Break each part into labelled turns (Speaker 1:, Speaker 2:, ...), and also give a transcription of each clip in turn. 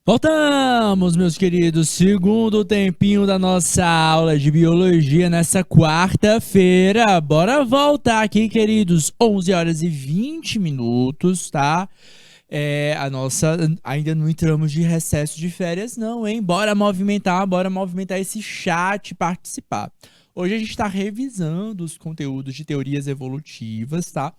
Speaker 1: Voltamos, meus queridos, segundo tempinho da nossa aula de biologia nessa quarta-feira. Bora voltar aqui, queridos, 11 horas e 20 minutos, tá? Ainda não entramos de recesso de férias não, hein? Bora movimentar esse chat e participar. Hoje a gente está revisando os conteúdos de teorias evolutivas, tá?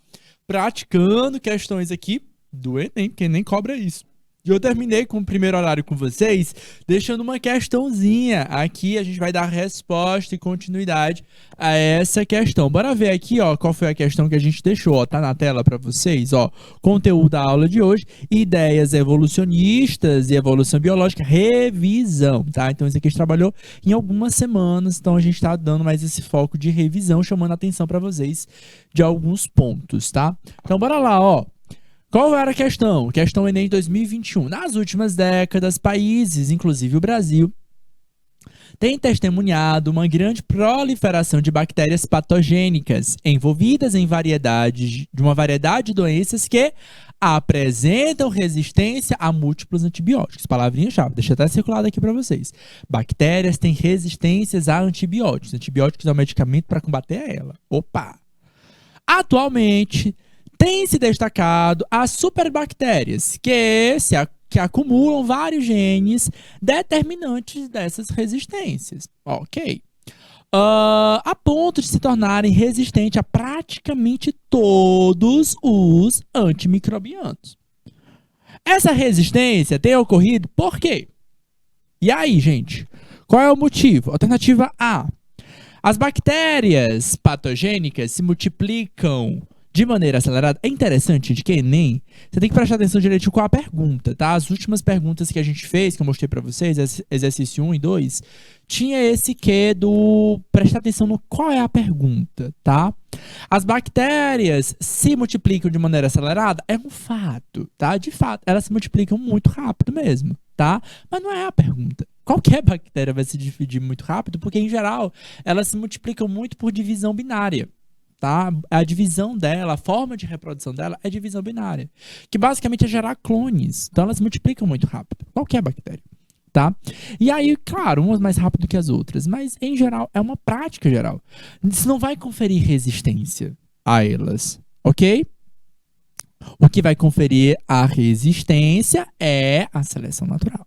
Speaker 1: Praticando questões aqui do Enem, que nem cobra isso. E eu terminei com o primeiro horário com vocês, deixando uma questãozinha. Aqui a gente vai dar resposta e continuidade a essa questão. Bora ver aqui, ó, qual foi a questão que a gente deixou, ó. Tá na tela para vocês, ó. Conteúdo da aula de hoje, ideias evolucionistas e evolução biológica, revisão, tá? Então isso aqui a gente trabalhou em algumas semanas, então a gente tá dando mais esse foco de revisão, chamando a atenção para vocês de alguns pontos, tá? Então bora lá, ó. Qual era a questão? Questão Enem 2021. Nas últimas décadas, países, inclusive o Brasil, têm testemunhado uma grande proliferação de bactérias patogênicas envolvidas em uma variedade de doenças que apresentam resistência a múltiplos antibióticos. Palavrinha-chave, deixa eu até circulado aqui para vocês. Bactérias têm resistências a antibióticos. Antibióticos é um medicamento para combater ela. Opa! Atualmente, tem se destacado as superbactérias, que acumulam vários genes determinantes dessas resistências. Ok. A ponto de se tornarem resistentes a praticamente todos os antimicrobianos. Essa resistência tem ocorrido por quê? E aí, gente? Qual é o motivo? Alternativa A. As bactérias patogênicas se multiplicam de maneira acelerada. É interessante de que Enem, você tem que prestar atenção direitinho com a pergunta, tá? As últimas perguntas que a gente fez, que eu mostrei pra vocês, exercício 1 e 2, tinha esse que do prestar atenção no qual é a pergunta, tá? As bactérias se multiplicam de maneira acelerada, é um fato, tá? De fato, elas se multiplicam muito rápido mesmo, tá? Mas não é a pergunta. Qualquer bactéria vai se dividir muito rápido, porque em geral, elas se multiplicam muito por divisão binária. Tá? A divisão dela, a forma de reprodução dela é divisão binária, que basicamente é gerar clones. Então elas se multiplicam muito rápido. Qualquer bactéria, tá? E aí, claro, umas mais rápido que as outras, mas em geral é uma prática geral. Isso não vai conferir resistência a elas, ok? O que vai conferir a resistência é a seleção natural.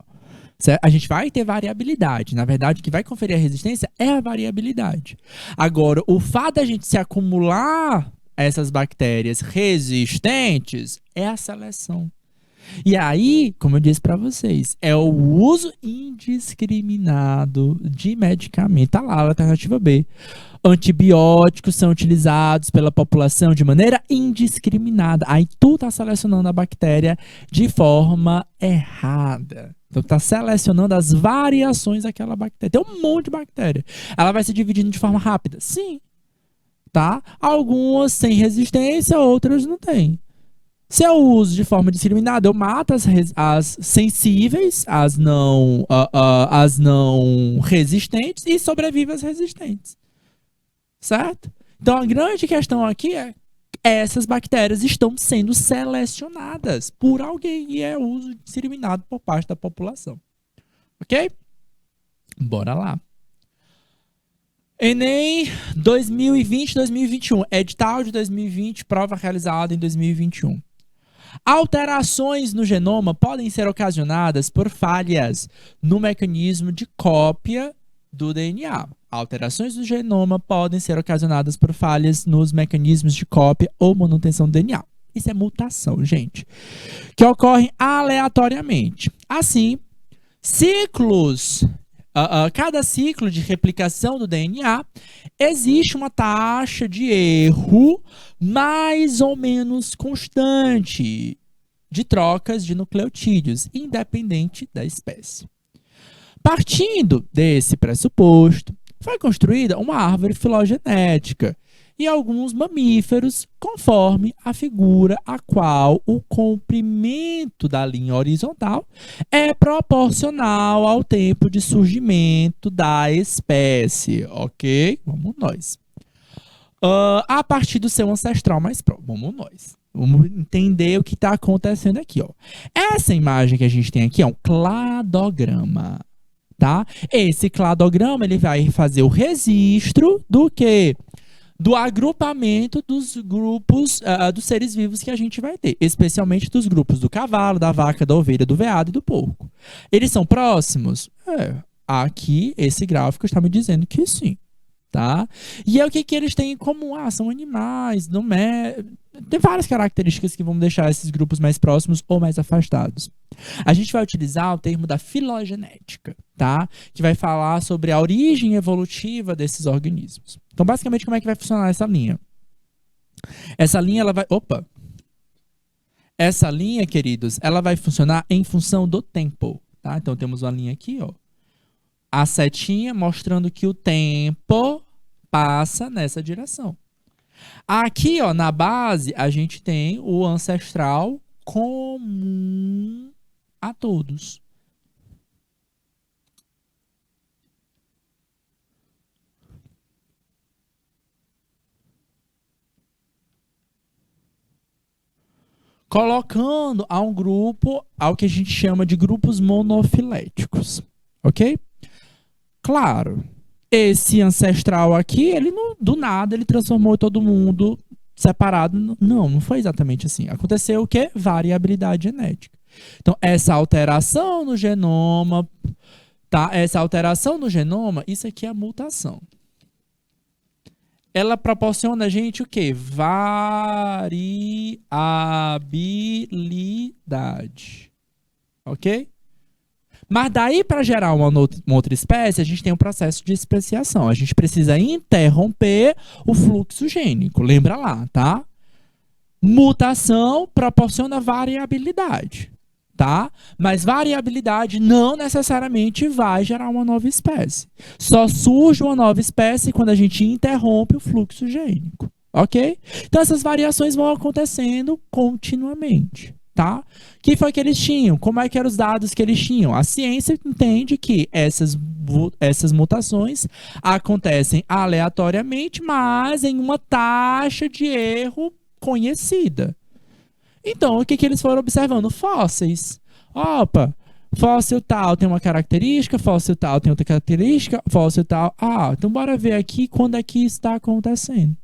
Speaker 1: A gente vai ter variabilidade. Na verdade, o que vai conferir a resistência é a variabilidade. Agora, o fato da gente se acumular essas bactérias resistentes é a seleção. E aí, como eu disse para vocês, é o uso indiscriminado de medicamento. Tá lá a alternativa B. Antibióticos são utilizados pela população de maneira indiscriminada. Aí tu tá selecionando a bactéria de forma errada. Então, tá selecionando as variações daquela bactéria. Tem um monte de bactéria. Ela vai se dividindo de forma rápida? Sim. Tá? Algumas têm resistência, outras não têm. Se eu uso de forma discriminada, eu mato as sensíveis, as não resistentes e sobrevivo as resistentes. Certo? Então, a grande questão aqui é essas bactérias estão sendo selecionadas por alguém e é uso discriminado por parte da população. Ok? Bora lá. Enem 2020-2021. Edital de 2020, prova realizada em 2021. Alterações no genoma podem ser ocasionadas por falhas no mecanismo de cópia do DNA. Alterações do genoma podem ser ocasionadas por falhas nos mecanismos de cópia ou manutenção do DNA. Isso é mutação, gente, que ocorrem aleatoriamente. Assim, cada ciclo de replicação do DNA, existe uma taxa de erro mais ou menos constante de trocas de nucleotídeos, independente da espécie. Partindo desse pressuposto, foi construída uma árvore filogenética e alguns mamíferos, conforme a figura a qual o comprimento da linha horizontal é proporcional ao tempo de surgimento da espécie, ok? Vamos nós. A partir do seu ancestral mais próximo, vamos nós. Vamos entender o que está acontecendo aqui, ó. Essa imagem que a gente tem aqui é um cladograma, tá? Esse cladograma, ele vai fazer o registro do quê? Do agrupamento dos grupos dos seres vivos que a gente vai ter, especialmente dos grupos do cavalo, da vaca, da ovelha, do veado e do porco. Eles são próximos? Aqui, esse gráfico está me dizendo que sim, tá? E é o que eles têm em comum? São animais, tem várias características que vão deixar esses grupos mais próximos ou mais afastados. A gente vai utilizar o termo da filogenética, tá? Que vai falar sobre a origem evolutiva desses organismos. Então, basicamente, como é que vai funcionar essa linha? Essa linha, ela vai... Opa! Essa linha, queridos, ela vai funcionar em função do tempo, tá? Então, temos uma linha aqui, ó. A setinha mostrando que o tempo passa nessa direção. Aqui, ó, na base, a gente tem o ancestral comum a todos. Colocando a um grupo, ao que a gente chama de grupos monofiléticos, ok? Claro, esse ancestral aqui, ele não, do nada, ele transformou todo mundo separado. Não foi exatamente assim. Aconteceu o quê? Variabilidade genética. Então, essa alteração no genoma, tá? Essa alteração no genoma, isso aqui é a mutação. Ela proporciona a gente o quê? Variabilidade. Ok? Mas daí, para gerar uma outra espécie, a gente tem um processo de especiação. A gente precisa interromper o fluxo gênico. Lembra lá, tá? Mutação proporciona variabilidade, tá? Mas variabilidade não necessariamente vai gerar uma nova espécie. Só surge uma nova espécie quando a gente interrompe o fluxo gênico, ok? Então, essas variações vão acontecendo continuamente. Tá? Que foi que eles tinham? Como é que eram os dados que eles tinham? A ciência entende que essas mutações acontecem aleatoriamente, mas em uma taxa de erro conhecida. Então, o que eles foram observando? Fósseis. Opa, fóssil tal tem uma característica, fóssil tal tem outra característica, fóssil tal... então bora ver aqui quando é que isso está acontecendo.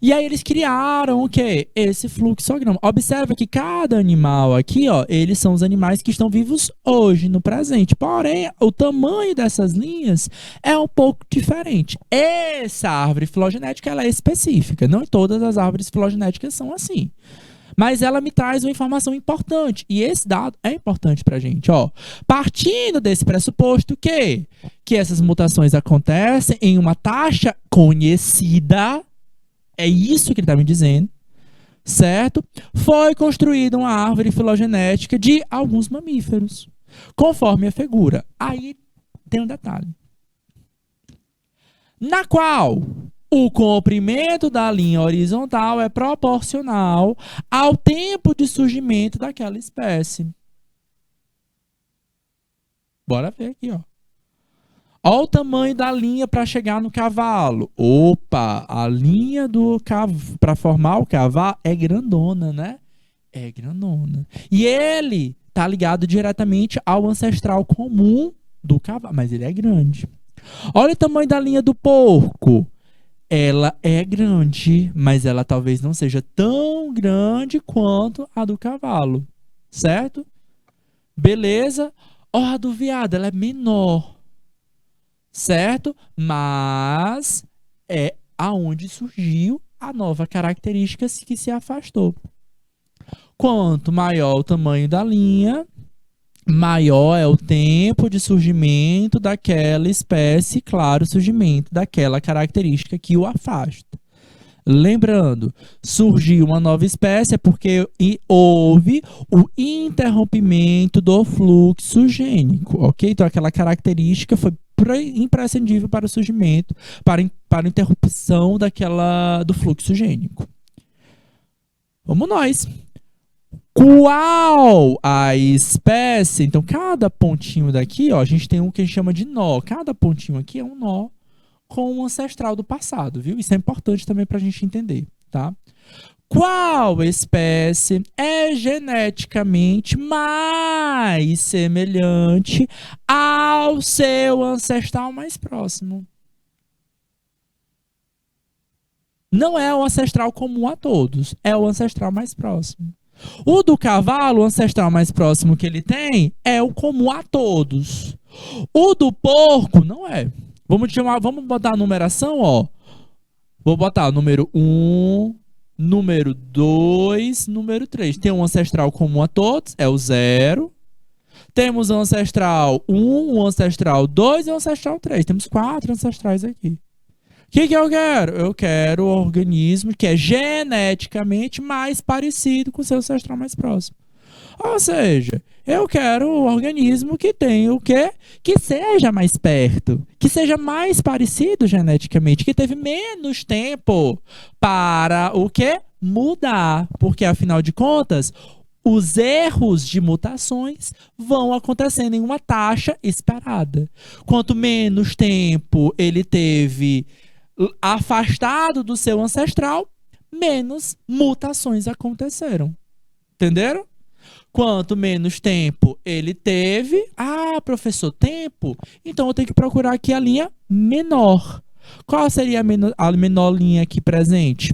Speaker 1: E aí eles criaram o quê? Esse fluxograma. Observa que cada animal aqui, ó, eles são os animais que estão vivos hoje, no presente. Porém, o tamanho dessas linhas é um pouco diferente. Essa árvore filogenética, ela é específica. Não todas as árvores filogenéticas são assim. Mas ela me traz uma informação importante. E esse dado é importante pra gente, ó. Partindo desse pressuposto que essas mutações acontecem em uma taxa conhecida... É isso que ele está me dizendo, certo? Foi construída uma árvore filogenética de alguns mamíferos, conforme a figura. Aí tem um detalhe. Na qual o comprimento da linha horizontal é proporcional ao tempo de surgimento daquela espécie. Bora ver aqui, ó. Olha o tamanho da linha para chegar no cavalo. Opa, a linha do para formar o cavalo é grandona, né? É grandona. E ele tá ligado diretamente ao ancestral comum do cavalo, mas ele é grande. Olha o tamanho da linha do porco. Ela é grande, mas ela talvez não seja tão grande quanto a do cavalo, certo? Beleza? Ó, a do veado, ela é menor. Certo? Mas é aonde surgiu a nova característica que se afastou. Quanto maior o tamanho da linha, maior é o tempo de surgimento daquela espécie, claro, o surgimento daquela característica que o afasta. Lembrando, surgiu uma nova espécie é porque houve o interrompimento do fluxo gênico, ok? Então, aquela característica foi imprescindível para o surgimento, para a interrupção do fluxo gênico. Vamos nós. Qual a espécie? Então, cada pontinho daqui, ó, a gente tem um que a gente chama de nó. Cada pontinho aqui é um nó com um ancestral do passado, viu? Isso é importante também para a gente entender, tá? Qual espécie é geneticamente mais semelhante ao seu ancestral mais próximo? Não é o ancestral comum a todos, é o ancestral mais próximo. O do cavalo, o ancestral mais próximo que ele tem, é o comum a todos. O do porco, não é. Vamos botar a numeração, ó. Vou botar o número 1, número 2, número 3. Tem um ancestral comum a todos, é o 0. Temos o ancestral 1, o ancestral 2 e o ancestral 3. Temos 4 ancestrais aqui. O que eu quero? Eu quero o organismo que é geneticamente mais parecido com o seu ancestral mais próximo. Ou seja, eu quero o organismo que tenha o quê? Que seja mais perto, que seja mais parecido geneticamente, que teve menos tempo para o quê? Mudar. Porque, afinal de contas, os erros de mutações vão acontecendo em uma taxa esperada. Quanto menos tempo ele teve afastado do seu ancestral, menos mutações aconteceram. Entenderam? Quanto menos tempo ele teve, professor, tempo, então eu tenho que procurar aqui a linha menor. Qual seria a menor linha aqui presente?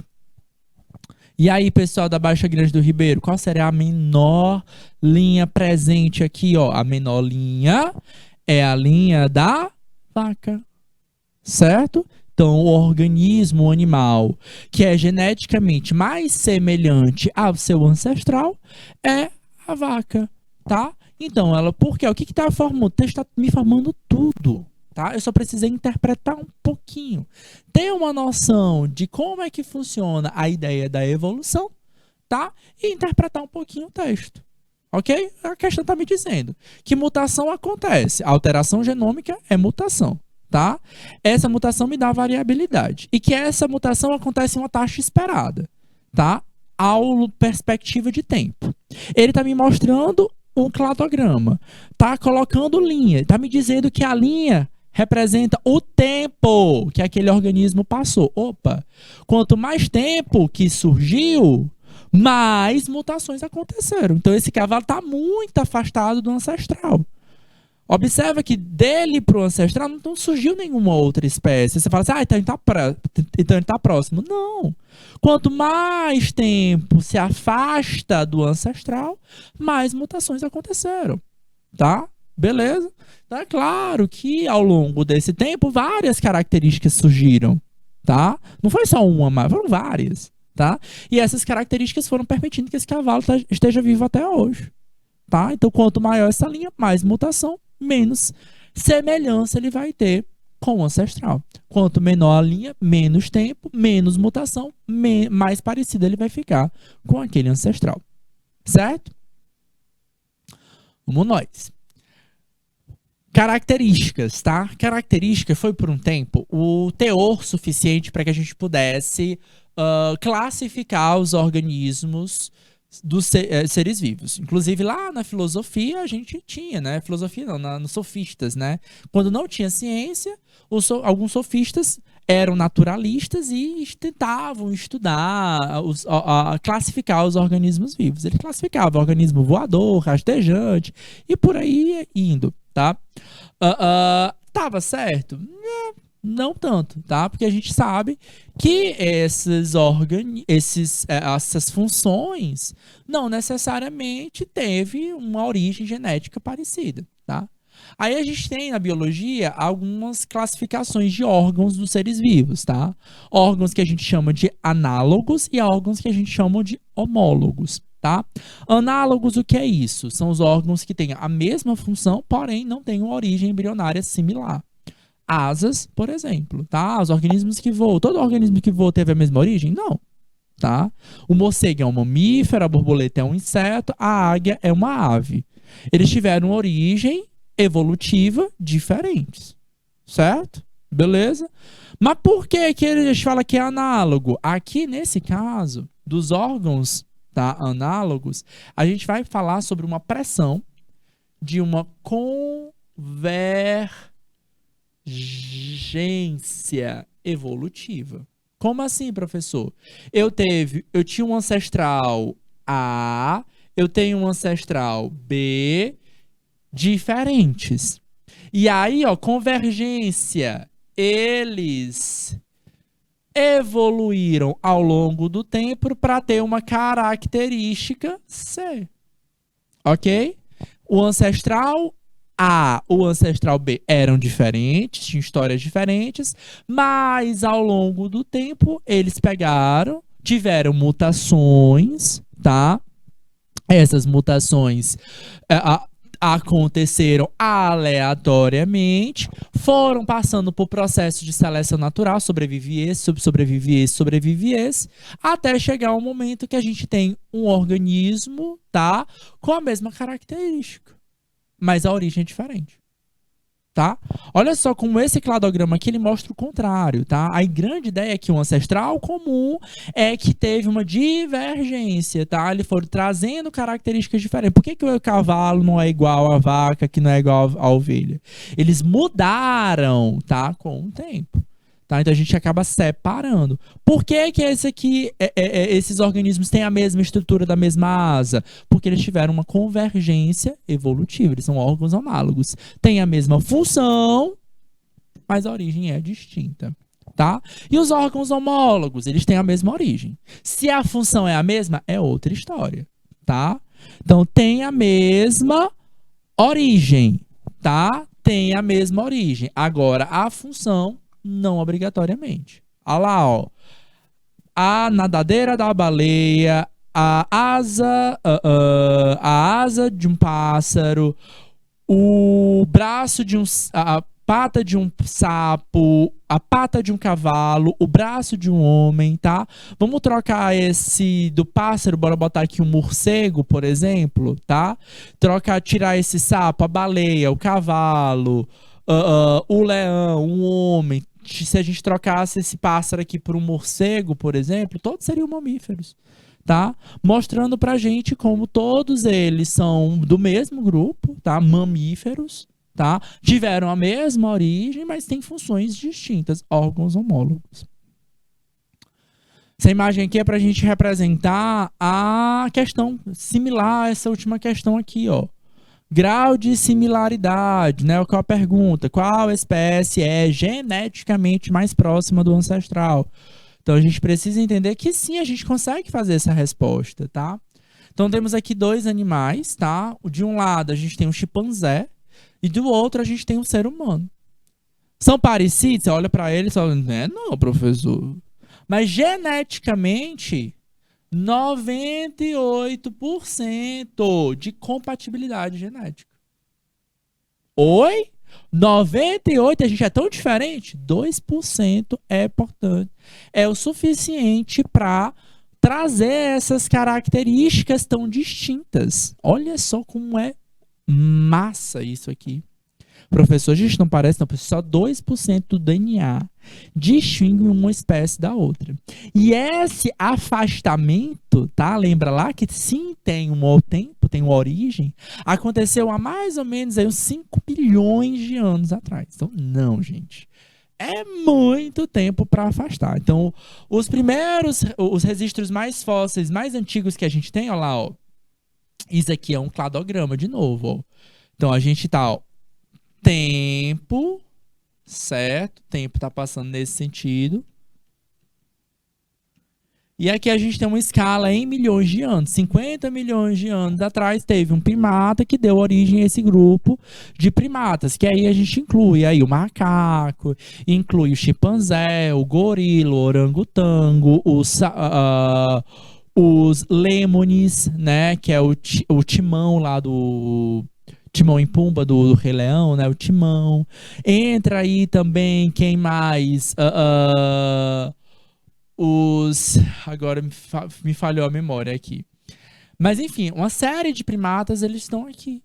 Speaker 1: E aí, pessoal da Baixa Grande do Ribeiro, qual seria a menor linha presente aqui? Ó? A menor linha é a linha da vaca, certo? Então, o organismo, o animal, que é geneticamente mais semelhante ao seu ancestral, é a vaca, tá? Então, ela, por quê? O que está formando? O texto está me formando tudo, tá? Eu só precisei interpretar um pouquinho. Ter uma noção de como é que funciona a ideia da evolução, tá? E interpretar um pouquinho o texto, ok? A questão está me dizendo que mutação acontece. A alteração genômica é mutação. Tá? Essa mutação me dá variabilidade. E que essa mutação acontece em uma taxa esperada, tá? Ao perspectiva de tempo. Ele está me mostrando um cladograma, tá colocando linha, está me dizendo que a linha representa o tempo que aquele organismo passou. Opa, quanto mais tempo que surgiu, mais mutações aconteceram. Então esse cavalo está muito afastado do ancestral. Observa que dele para o ancestral não surgiu nenhuma outra espécie. Você fala assim, então ele está próximo. Não. Quanto mais tempo se afasta do ancestral, mais mutações aconteceram. Tá? Beleza? Então é claro que ao longo desse tempo, várias características surgiram. Tá? Não foi só uma, mas foram várias. Tá? E essas características foram permitindo que esse cavalo esteja vivo até hoje. Tá? Então, quanto maior essa linha, mais mutação, menos semelhança ele vai ter com o ancestral. Quanto menor a linha, menos tempo, menos mutação, mais parecido ele vai ficar com aquele ancestral. Certo? Vamos nós. Características, tá? Característica foi por um tempo o teor suficiente para que a gente pudesse classificar os organismos dos seres vivos. Inclusive, lá na filosofia, a gente tinha, né? Filosofia não, nos sofistas, né? Quando não tinha ciência, alguns sofistas eram naturalistas e tentavam estudar, classificar os organismos vivos. Ele classificava organismo voador, rastejante e por aí indo, tá? Tava certo? Não tanto, tá? Porque a gente sabe que essas funções não necessariamente teve uma origem genética parecida, tá? Aí a gente tem na biologia algumas classificações de órgãos dos seres vivos, tá? Órgãos que a gente chama de análogos e órgãos que a gente chama de homólogos, tá? Análogos, o que é isso? São os órgãos que têm a mesma função, porém não têm uma origem embrionária similar. Asas, por exemplo, tá? Os organismos que voam. Todo organismo que voa teve a mesma origem? Não, tá? O morcego é um mamífero, a borboleta é um inseto, a águia é uma ave. Eles tiveram origem evolutiva diferentes, certo? Beleza? Mas por que eles falam que é análogo? Aqui, nesse caso, dos órgãos, tá, análogos, a gente vai falar sobre uma pressão de uma convergência evolutiva. Como assim, professor? Eu tinha um ancestral A, eu tenho um ancestral B, diferentes. E aí, ó, convergência, eles evoluíram ao longo do tempo para ter uma característica C. Ok? O ancestral A, o ancestral B eram diferentes, tinham histórias diferentes, mas ao longo do tempo eles tiveram mutações, tá? Essas mutações aconteceram aleatoriamente, foram passando por processo de seleção natural, sobrevive esse, até chegar um momento que a gente tem um organismo, tá, com a mesma característica, mas a origem é diferente. Tá? Olha só como esse cladograma aqui ele mostra o contrário, tá? A grande ideia é que o ancestral comum é que teve uma divergência, tá? Eles foram trazendo características diferentes. Por que o cavalo não é igual à vaca, que não é igual à ovelha? Eles mudaram, tá? Com o tempo. Tá? Então a gente acaba separando. Por que esses organismos têm a mesma estrutura da mesma asa? Porque eles tiveram uma convergência evolutiva. Eles são órgãos homólogos. Têm a mesma função, mas a origem é distinta. Tá? E os órgãos homólogos, eles têm a mesma origem. Se a função é a mesma, é outra história. Tá? Então tem a mesma origem. Tá? Tem a mesma origem. Agora, a função não obrigatoriamente. Olha lá, ó. A nadadeira da baleia, a asa de um pássaro, o braço de a pata de um sapo, a pata de um cavalo, o braço de um homem, tá? Vamos trocar esse do pássaro, bora botar aqui um morcego, por exemplo, tá? Tirar esse sapo, a baleia, o cavalo, o leão, um homem. Se a gente trocasse esse pássaro aqui por um morcego, por exemplo, todos seriam mamíferos, tá? Mostrando pra gente como todos eles são do mesmo grupo, tá? Mamíferos, tá? Tiveram a mesma origem, mas têm funções distintas, órgãos homólogos. Essa imagem aqui é pra gente representar a questão similar a essa última questão aqui, ó. Grau de similaridade, né? Qual a pergunta? Qual espécie é geneticamente mais próxima do ancestral? Então a gente precisa entender que sim, a gente consegue fazer essa resposta, tá? Então temos aqui dois animais, tá? De um lado a gente tem um chimpanzé e do outro a gente tem um ser humano. São parecidos? Você olha para eles e fala, não, professor. Mas geneticamente 98% de compatibilidade genética. Oi? 98%? A gente é tão diferente? 2% é importante. É o suficiente para trazer essas características tão distintas. Olha só como é massa isso aqui. Professor, a gente não parece, não, só 2% do DNA distingue uma espécie da outra. E esse afastamento, tá? Lembra lá que sim, tem um tempo, tem uma origem, aconteceu há mais ou menos aí uns 5 bilhões de anos atrás. Então, não, gente. É muito tempo para afastar. Então, os registros mais fósseis, mais antigos que a gente tem, olha lá, ó. Isso aqui é um cladograma de novo, ó. Então, a gente tá, ó, tempo, certo? Tempo está passando nesse sentido. E aqui a gente tem uma escala em milhões de anos. 50 milhões de anos atrás teve um primata que deu origem a esse grupo de primatas, que aí a gente inclui aí o macaco, inclui o chimpanzé, o gorila, o orangotango, os lêmures, né? Que é o timão lá do... Timão e Pumba do Rei Leão, né? O Timão. Entra aí também, quem mais? Agora me falhou a memória aqui. Mas enfim, uma série de primatas, eles estão aqui.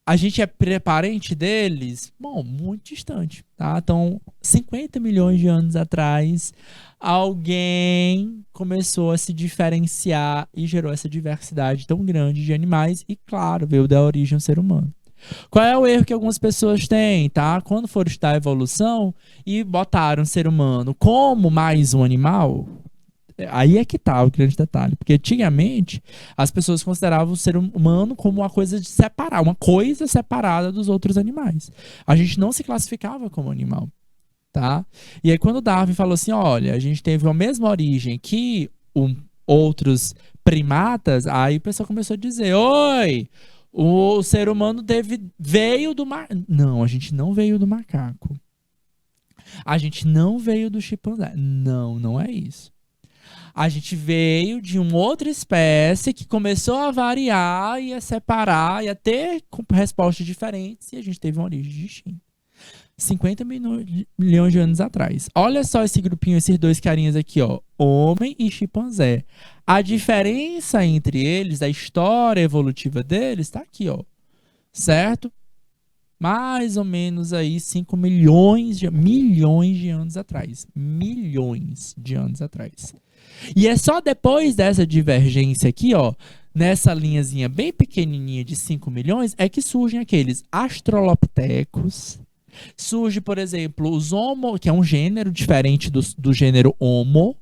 Speaker 1: A gente é parente deles? Bom, muito distante, tá? Então, 50 milhões de anos atrás, alguém começou a se diferenciar e gerou essa diversidade tão grande de animais e, claro, veio da origem ao ser humano. Qual é o erro que algumas pessoas têm, tá? Quando foram estudar a evolução e botaram o ser humano como mais um animal, aí é que tá o grande detalhe. Porque antigamente as pessoas consideravam o ser humano como uma coisa de separar, uma coisa separada dos outros animais. A gente não se classificava como animal, tá? E aí quando Darwin falou assim, olha, a gente teve a mesma origem que outros primatas, aí o pessoal começou a dizer, oi, o ser humano veio do mar... Não, a gente não veio do macaco. A gente não veio do chimpanzé. Não, não é isso. A gente veio de uma outra espécie que começou a variar, ia separar, ia ter respostas diferentes e a gente teve uma origem distinta. 50 milhões de anos atrás. Olha só esse grupinho, esses dois carinhas aqui, ó. Homem e chimpanzé. A diferença entre eles, a história evolutiva deles, tá aqui, ó. Certo? Mais ou menos aí 5 milhões de anos atrás. Milhões de anos atrás. E é só depois dessa divergência aqui, ó, nessa linhazinha bem pequenininha de 5 milhões, é que surgem aqueles australopithecus. Surge, por exemplo, os Homo, que é um gênero diferente do gênero Homo,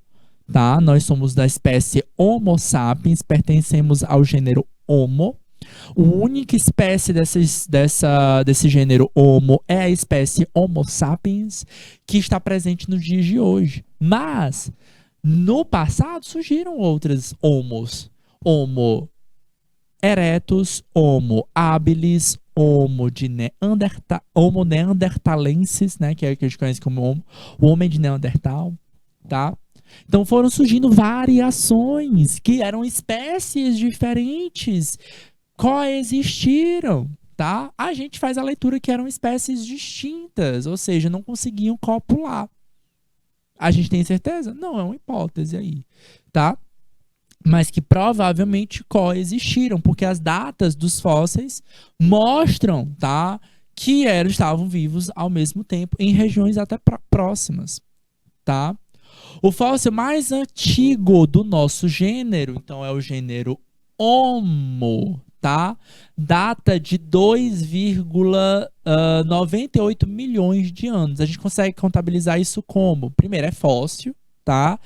Speaker 1: tá? Nós somos da espécie Homo sapiens, pertencemos ao gênero Homo. A única espécie desse gênero Homo é a espécie Homo sapiens, que está presente nos dias de hoje. Mas, no passado, surgiram outras Homos. Homo erectus, Homo habilis, Homo neanderthalensis, né, que é o que a gente conhece como o homem de Neandertal, tá? Então foram surgindo variações que eram espécies diferentes, coexistiram, tá? A gente faz a leitura que eram espécies distintas, ou seja, não conseguiam copular. A gente tem certeza? Não, é uma hipótese aí, tá? Mas que provavelmente coexistiram, porque as datas dos fósseis mostram, tá, que eles estavam vivos ao mesmo tempo em regiões até próximas, tá? O fóssil mais antigo do nosso gênero, então é o gênero Homo, tá? Data de 2,98 milhões de anos. A gente consegue contabilizar isso como? Primeiro, é fóssil, tá?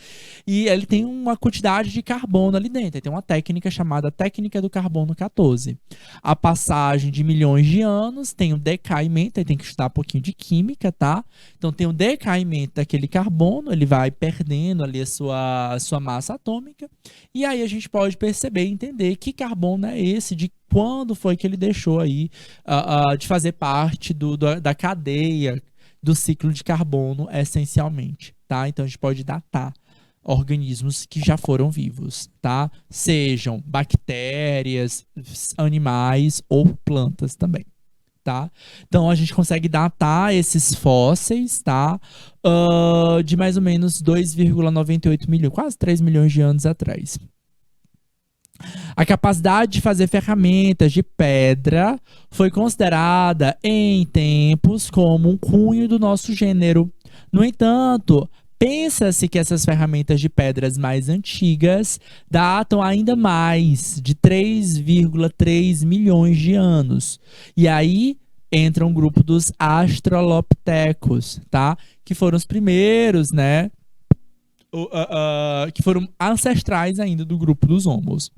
Speaker 1: E ele tem uma quantidade de carbono ali dentro. Ele tem uma técnica chamada técnica do carbono 14. A passagem de milhões de anos tem um decaimento, aí tem que estudar um pouquinho de química, tá? Então tem um decaimento daquele carbono, ele vai perdendo ali a sua massa atômica, e aí a gente pode perceber e entender que carbono é esse, de quando foi que ele deixou aí de fazer parte da cadeia do ciclo de carbono essencialmente, tá? Então a gente pode datar organismos que já foram vivos, tá? Sejam bactérias, animais ou plantas também, tá? Então a gente consegue datar esses fósseis, tá? De mais ou menos 2,98 milhões, quase 3 milhões de anos atrás. A capacidade de fazer ferramentas de pedra foi considerada em tempos como um cunho do nosso gênero. No entanto, pensa-se que essas ferramentas de pedras mais antigas datam ainda mais de 3,3 milhões de anos. E aí entra um grupo dos australopithecus, tá? Que foram os primeiros, né? Que foram ancestrais ainda do grupo dos Homos.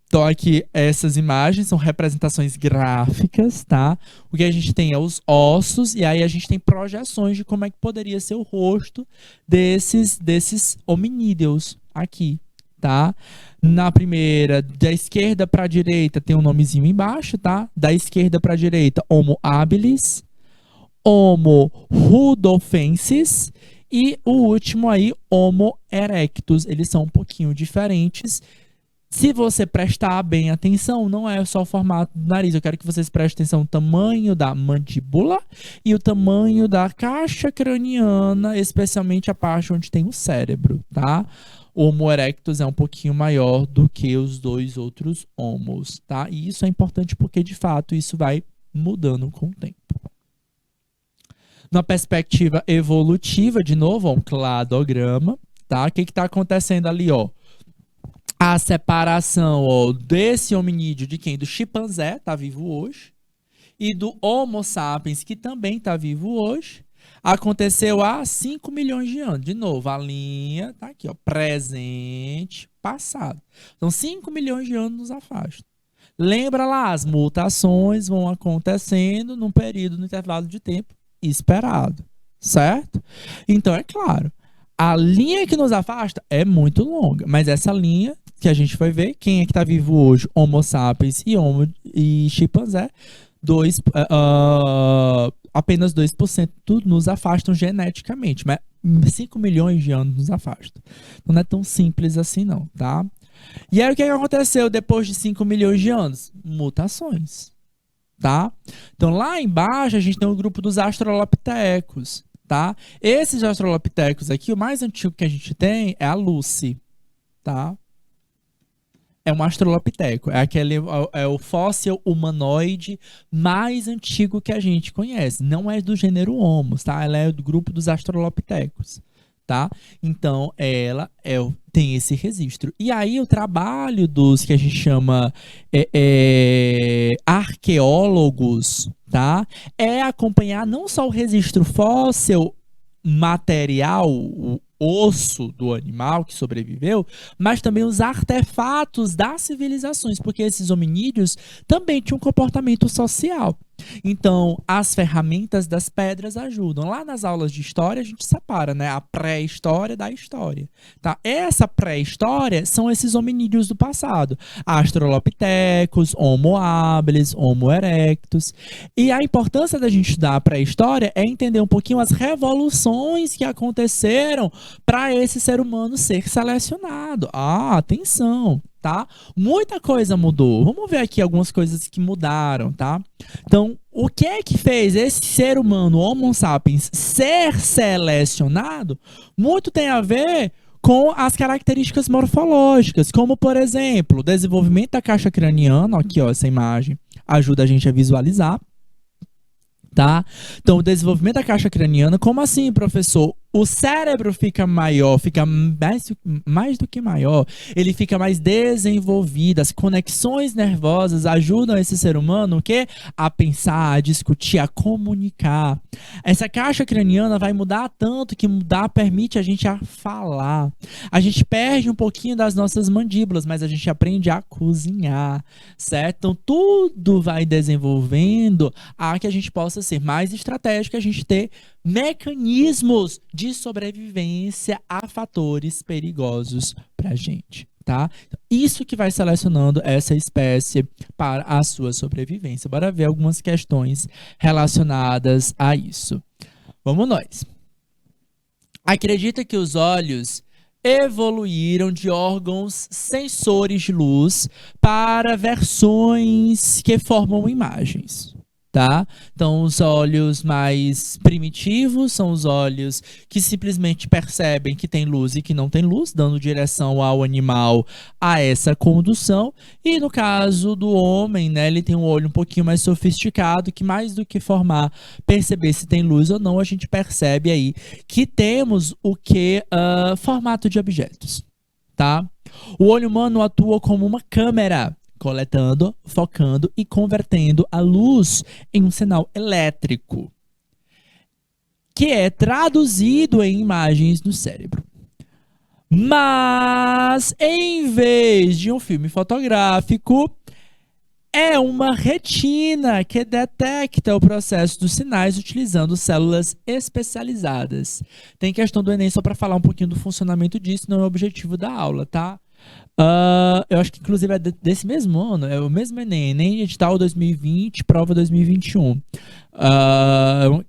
Speaker 1: Então aqui essas imagens são representações gráficas, tá? O que a gente tem é os ossos e aí a gente tem projeções de como é que poderia ser o rosto desses hominídeos aqui, tá? Na primeira, da esquerda para a direita tem um nomezinho embaixo, tá? Da esquerda para a direita, Homo habilis, Homo rudolfensis e o último aí, Homo erectus. Eles são um pouquinho diferentes. Se você prestar bem atenção, não é só o formato do nariz. Eu quero que vocês prestem atenção no tamanho da mandíbula e o tamanho da caixa craniana, especialmente a parte onde tem o cérebro, tá? O Homo erectus é um pouquinho maior do que os dois outros homos, tá? E isso é importante porque, de fato, isso vai mudando com o tempo. Na perspectiva evolutiva, de novo, ó, um cladograma, tá? O que está acontecendo ali, ó? A separação, ó, desse hominídeo de quem? Do chimpanzé, tá vivo hoje, e do Homo sapiens, que também está vivo hoje, aconteceu há 5 milhões de anos. De novo, a linha tá aqui, ó, presente, passado. Então, 5 milhões de anos nos afastam. Lembra lá, as mutações vão acontecendo num período, no intervalo de tempo esperado, certo? Então, é claro, a linha que nos afasta é muito longa, mas essa linha que a gente vai ver, quem é que está vivo hoje? Homo sapiens e chimpanzé, apenas 2% nos afastam geneticamente, mas 5 milhões de anos nos afastam. Então não é tão simples assim não, tá? E aí o que aconteceu depois de 5 milhões de anos? Mutações, tá? Então lá embaixo a gente tem o grupo dos australopitecos, tá? Esses australopitecos aqui, o mais antigo que a gente tem é a Lucy, tá? É um australopiteco, é o fóssil humanoide mais antigo que a gente conhece. Não é do gênero Homo, tá? Ela é do grupo dos australopitecos, tá? Então, ela tem esse registro. E aí, o trabalho dos que a gente chama arqueólogos, tá? É acompanhar não só o registro fóssil material, o osso do animal que sobreviveu, mas também os artefatos das civilizações, porque esses hominídeos também tinham um comportamento social. Então, as ferramentas das pedras ajudam. Lá nas aulas de história, a gente separa, né, a pré-história da história. Tá? Essa pré-história são esses hominídeos do passado. Australopithecus, Homo habilis, Homo erectus. E a importância da gente estudar a pré-história é entender um pouquinho as revoluções que aconteceram para esse ser humano ser selecionado. Atenção! Tá? Muita coisa mudou. Vamos ver aqui algumas coisas que mudaram, tá? Então, o que é que fez esse ser humano, Homo sapiens, ser selecionado? Muito tem a ver com as características morfológicas, como, por exemplo, o desenvolvimento da caixa craniana. Aqui, ó, essa imagem ajuda a gente a visualizar. Tá? Então, o desenvolvimento da caixa craniana, como assim, professor? O cérebro fica maior, fica mais do que maior, ele fica mais desenvolvido, as conexões nervosas ajudam esse ser humano o quê? A pensar, a discutir, a comunicar. Essa caixa craniana vai mudar tanto que mudar permite a gente a falar. A gente perde um pouquinho das nossas mandíbulas, mas a gente aprende a cozinhar, certo? Então, tudo vai desenvolvendo a que a gente possa ser mais estratégico, a gente ter mecanismos de sobrevivência a fatores perigosos para a gente, tá? Isso que vai selecionando essa espécie para a sua sobrevivência. Bora ver algumas questões relacionadas a isso. Vamos nós. Acredita que os olhos evoluíram de órgãos sensores de luz para versões que formam imagens. Tá? Então, os olhos mais primitivos são os olhos que simplesmente percebem que tem luz e que não tem luz, dando direção ao animal a essa condução. E no caso do homem, né, ele tem um olho um pouquinho mais sofisticado, que mais do que perceber se tem luz ou não, a gente percebe aí que temos o que? Formato de objetos. Tá? O olho humano atua como uma câmera, coletando, focando e convertendo a luz em um sinal elétrico, que é traduzido em imagens no cérebro. Mas, em vez de um filme fotográfico, é uma retina que detecta o processo dos sinais utilizando células especializadas. Tem questão do Enem só para falar um pouquinho do funcionamento disso, não é o objetivo da aula, tá? Eu acho que inclusive é desse mesmo ano, é o mesmo Enem edital 2020, prova 2021.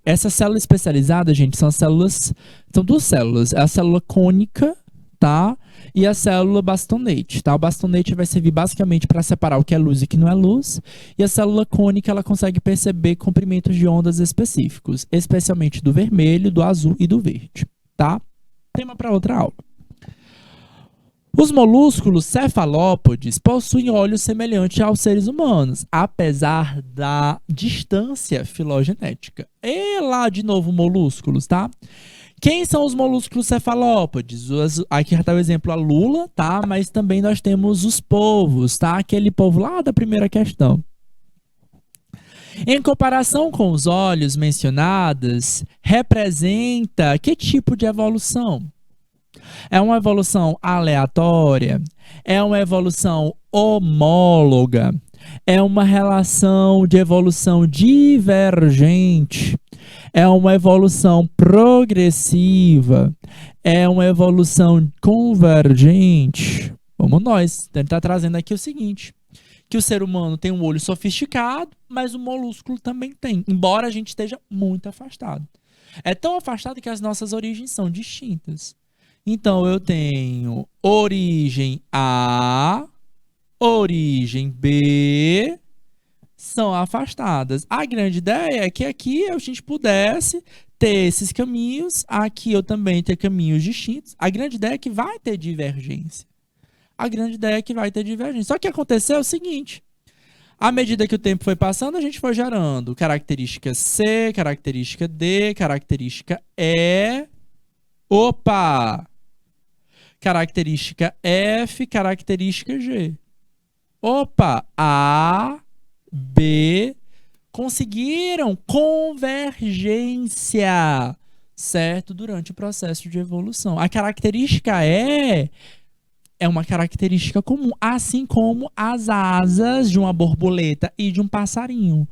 Speaker 1: Essa célula especializada, gente, são duas células, é a célula cônica, tá? E a célula bastonete, tá? O bastonete vai servir basicamente para separar o que é luz e o que não é luz, e a célula cônica, ela consegue perceber comprimentos de ondas específicos, especialmente do vermelho, do azul e do verde, tá? Tema para outra aula. Os molúsculos cefalópodes possuem olhos semelhantes aos seres humanos, apesar da distância filogenética. E lá, de novo, molúsculos, tá? Quem são os molúsculos cefalópodes? Aqui está o exemplo, a lula, tá? Mas também nós temos os polvos, tá? Aquele polvo lá da primeira questão. Em comparação com os olhos mencionados, representa que tipo de evolução? É uma evolução aleatória? É uma evolução homóloga? É uma relação de evolução divergente? É uma evolução progressiva? É uma evolução convergente? Vamos nós. Ele está trazendo aqui o seguinte, que o ser humano tem um olho sofisticado, mas o molúsculo também tem, embora a gente esteja muito afastado. É tão afastado que as nossas origens são distintas. Então, eu tenho origem A, origem B, são afastadas. A grande ideia é que aqui a gente pudesse ter esses caminhos, aqui eu também ter caminhos distintos. A grande ideia é que vai ter divergência. A grande ideia é que vai ter divergência. Só que aconteceu o seguinte, à medida que o tempo foi passando, a gente foi gerando característica C, característica D, característica E. Opa! Característica F, característica G. Opa! A, B, conseguiram convergência, certo? Durante o processo de evolução. A característica E é uma característica comum, assim como as asas de uma borboleta e de um passarinho.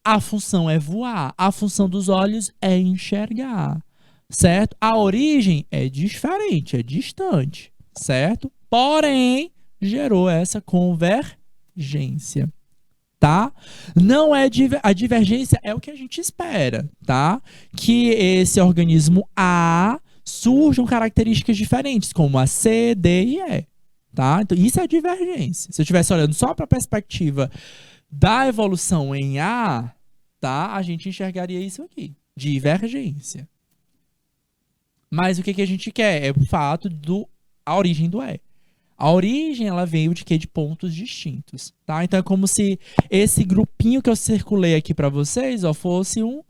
Speaker 1: A função é voar, a função dos olhos é enxergar, certo? A origem é diferente, é distante, certo? Porém, gerou essa convergência, tá? Não é a divergência é o que a gente espera, tá? Que esse organismo A surjam características diferentes, como a C, D e E, tá? Então, isso é divergência. Se eu estivesse olhando só para a perspectiva da evolução em A, tá? A gente enxergaria isso aqui, divergência. Mas o que a gente quer? É o fato a origem do E. A origem, ela veio de quê? De pontos distintos, tá? Então é como se esse grupinho que eu circulei aqui para vocês, ó, fosse um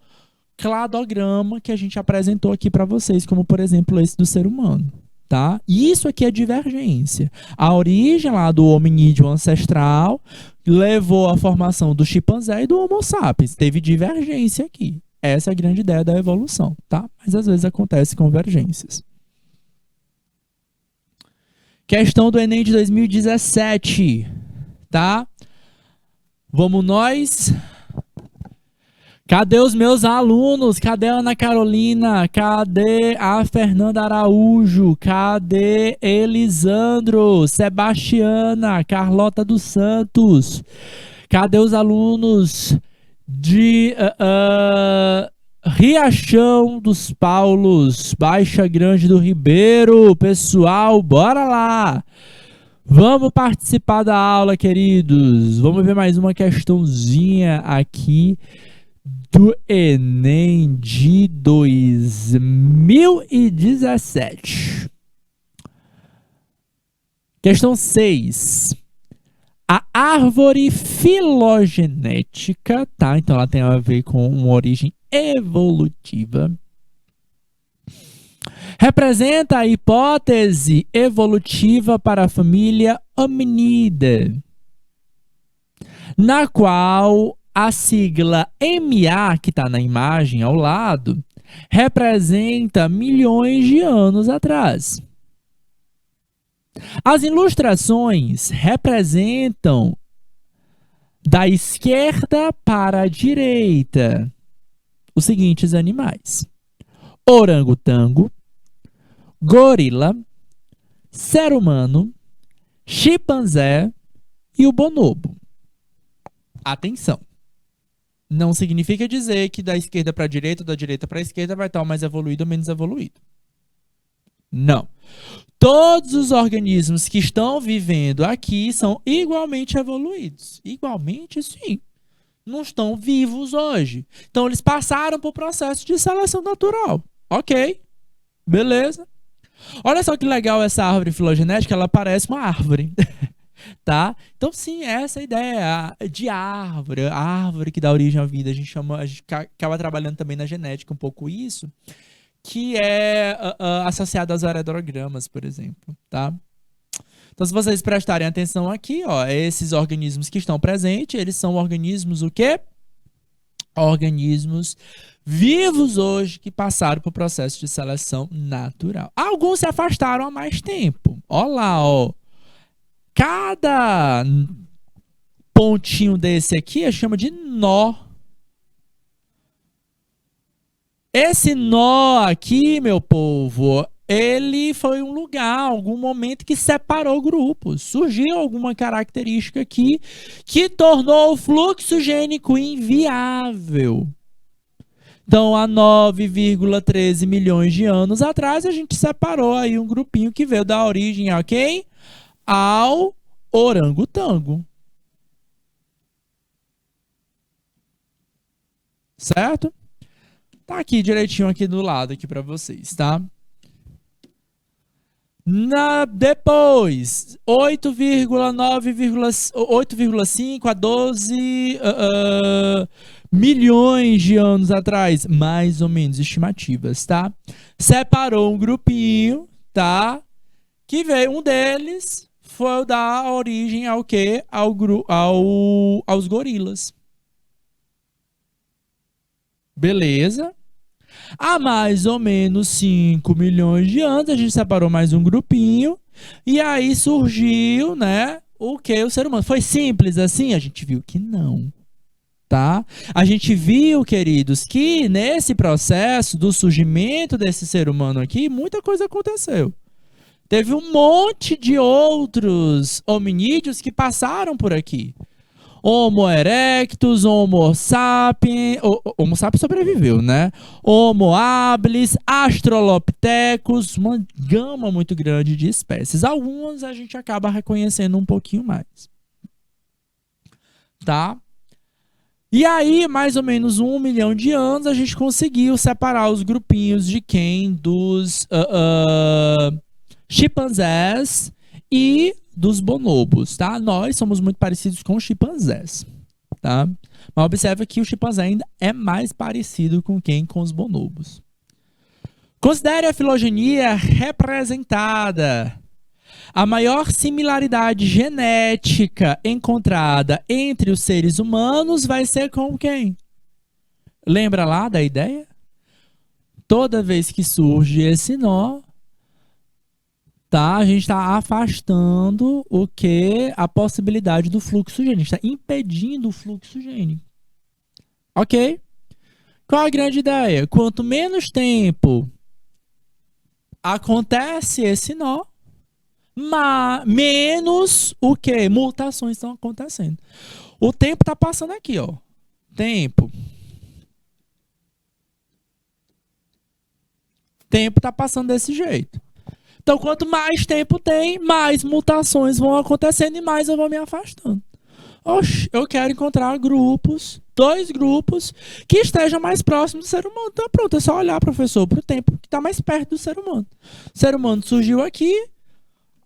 Speaker 1: cladograma que a gente apresentou aqui para vocês, como por exemplo esse do ser humano, tá? Isso aqui é divergência. A origem lá do hominídeo ancestral levou à formação do chimpanzé e do Homo sapiens. Teve divergência aqui. Essa é a grande ideia da evolução, tá? Mas às vezes acontece convergências. Questão do Enem de 2017, tá? Vamos nós. Cadê os meus alunos? Cadê a Ana Carolina? Cadê a Fernanda Araújo? Cadê Elisandro? Sebastiana? Carlota dos Santos? Cadê os alunos de Riachão dos Paulos, Baixa Grande do Ribeiro? Pessoal, bora lá! Vamos participar da aula, queridos. Vamos ver mais uma questãozinha aqui do Enem de 2017. Questão 6. A árvore filogenética, tá? Então ela tem a ver com uma origem evolutiva. Representa a hipótese evolutiva para a família hominida, na qual a sigla MA, que está na imagem ao lado, representa milhões de anos atrás. As ilustrações representam da esquerda para a direita os seguintes animais: orangotango, gorila, ser humano, chimpanzé e o bonobo. Atenção! Não significa dizer que da esquerda para a direita ou da direita para a esquerda vai estar o mais evoluído ou menos evoluído. Não. Todos os organismos que estão vivendo aqui são igualmente evoluídos. Igualmente, sim. Não estão vivos hoje. Então, eles passaram por processo de seleção natural. Ok. Beleza. Olha só que legal essa árvore filogenética. Ela parece uma árvore. Tá? Então, sim, essa é a ideia de árvore. A árvore que dá origem à vida. A gente acaba trabalhando também na genética um pouco isso, que é associado aos aerodramas, por exemplo, tá? Então, se vocês prestarem atenção aqui, ó, esses organismos que estão presentes, eles são organismos o quê? organismos vivos hoje que passaram por processo de seleção natural. Alguns se afastaram há mais tempo. Olha lá, ó. Cada pontinho desse aqui a gente chama de nó. Esse nó aqui, meu povo, ele foi um lugar, algum momento que separou grupos. Surgiu alguma característica aqui que tornou o fluxo gênico inviável. Então, há 9,13 milhões de anos atrás, a gente separou aí um grupinho que veio da origem a quem? Ao orangotango. Certo? Tá aqui direitinho aqui do lado aqui para vocês, tá? Depois, 8,5 a 12 milhões de anos atrás, mais ou menos, estimativas, tá? Separou um grupinho, tá? Que veio, um deles foi dar origem ao quê? Aos gorilas. Beleza? Há mais ou menos 5 milhões de anos, a gente separou mais um grupinho, e aí surgiu, né, o que? O ser humano. Foi simples assim? A gente viu que não, tá? A gente viu, queridos, que nesse processo do surgimento desse ser humano aqui, muita coisa aconteceu. Teve um monte de outros hominídeos que passaram por aqui. Homo erectus, Homo sapiens, Homo sapiens sobreviveu, né? Homo habilis, Australopithecus, uma gama muito grande de espécies. Algumas a gente acaba reconhecendo um pouquinho mais. Tá? E aí, mais ou menos 1 milhão de anos, a gente conseguiu separar os grupinhos de quem? Dos chimpanzés e dos bonobos, tá? Nós somos muito parecidos com os chimpanzés, tá? Mas observa que o chimpanzé ainda é mais parecido com quem? Com os bonobos. Considere a filogenia representada. A maior similaridade genética encontrada entre os seres humanos vai ser com quem? Lembra lá da ideia? Toda vez que surge esse nó, tá? A gente está afastando o que? A possibilidade do fluxo gênico. Está impedindo o fluxo gênico. Ok? Qual a grande ideia? Quanto menos tempo acontece esse nó, menos o que? Mutações estão acontecendo. O tempo está passando aqui, ó. Tempo está passando desse jeito. Então, quanto mais tempo tem, mais mutações vão acontecendo e mais eu vou me afastando. Oxe, eu quero encontrar grupos, 2 grupos, que estejam mais próximos do ser humano. Então, pronto, é só olhar, professor, para o tempo que está mais perto do ser humano. O ser humano surgiu aqui,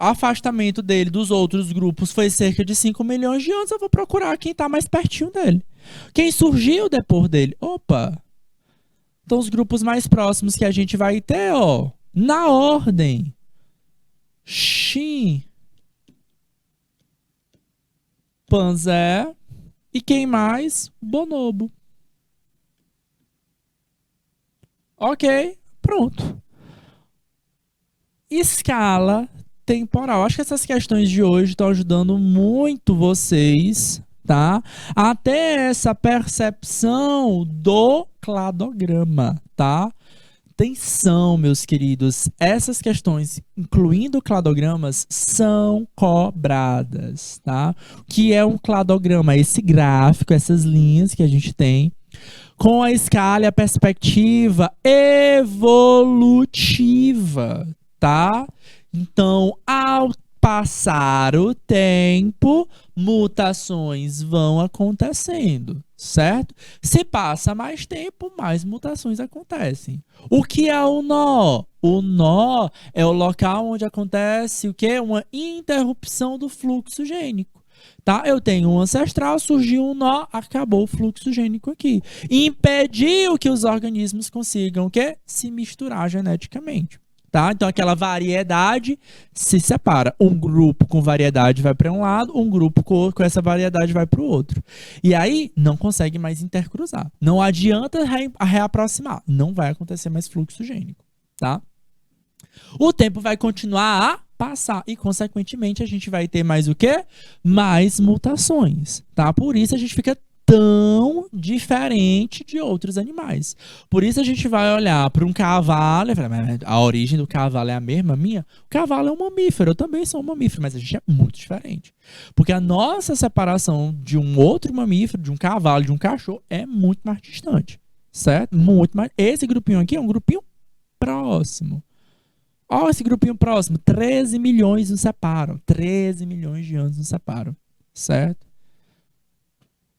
Speaker 1: o afastamento dele dos outros grupos foi cerca de 5 milhões de anos, eu vou procurar quem está mais pertinho dele. Quem surgiu depois dele? Opa! Então, os grupos mais próximos que a gente vai ter, ó, na ordem. Chimpanzé e quem mais? Bonobo. Ok, pronto. Escala temporal. Acho que essas questões de hoje estão ajudando muito vocês, tá? Até essa percepção do cladograma, tá? Atenção, meus queridos, essas questões, incluindo cladogramas, são cobradas, tá? O que é um cladograma? Esse gráfico, essas linhas que a gente tem, com a escala e a perspectiva evolutiva, tá? Então, ao passar o tempo, mutações vão acontecendo, certo? Se passa mais tempo, mais mutações acontecem. O que é o nó? O nó é o local onde acontece o quê? Uma interrupção do fluxo gênico. Tá? Eu tenho um ancestral, surgiu um nó, acabou o fluxo gênico aqui. Impediu que os organismos consigam o quê? Se misturar geneticamente. Tá? Então aquela variedade se separa. Um grupo com variedade vai para um lado, um grupo com essa variedade vai para o outro. E aí não consegue mais intercruzar. Não adianta reaproximar. Não vai acontecer mais fluxo gênico. Tá? O tempo vai continuar a passar e, consequentemente, a gente vai ter mais o quê? Mais mutações. Tá? Por isso a gente fica tão diferente de outros animais. Por isso a gente vai olhar para um cavalo e falar, mas a origem do cavalo é a mesma minha? O cavalo é um mamífero, eu também sou um mamífero, mas a gente é muito diferente. Porque a nossa separação de um outro mamífero, de um cavalo, de um cachorro, é muito mais distante, certo? Muito mais. Esse grupinho aqui é um grupinho próximo. Olha esse grupinho próximo, 13 milhões nos separam. 13 milhões de anos nos separam, certo?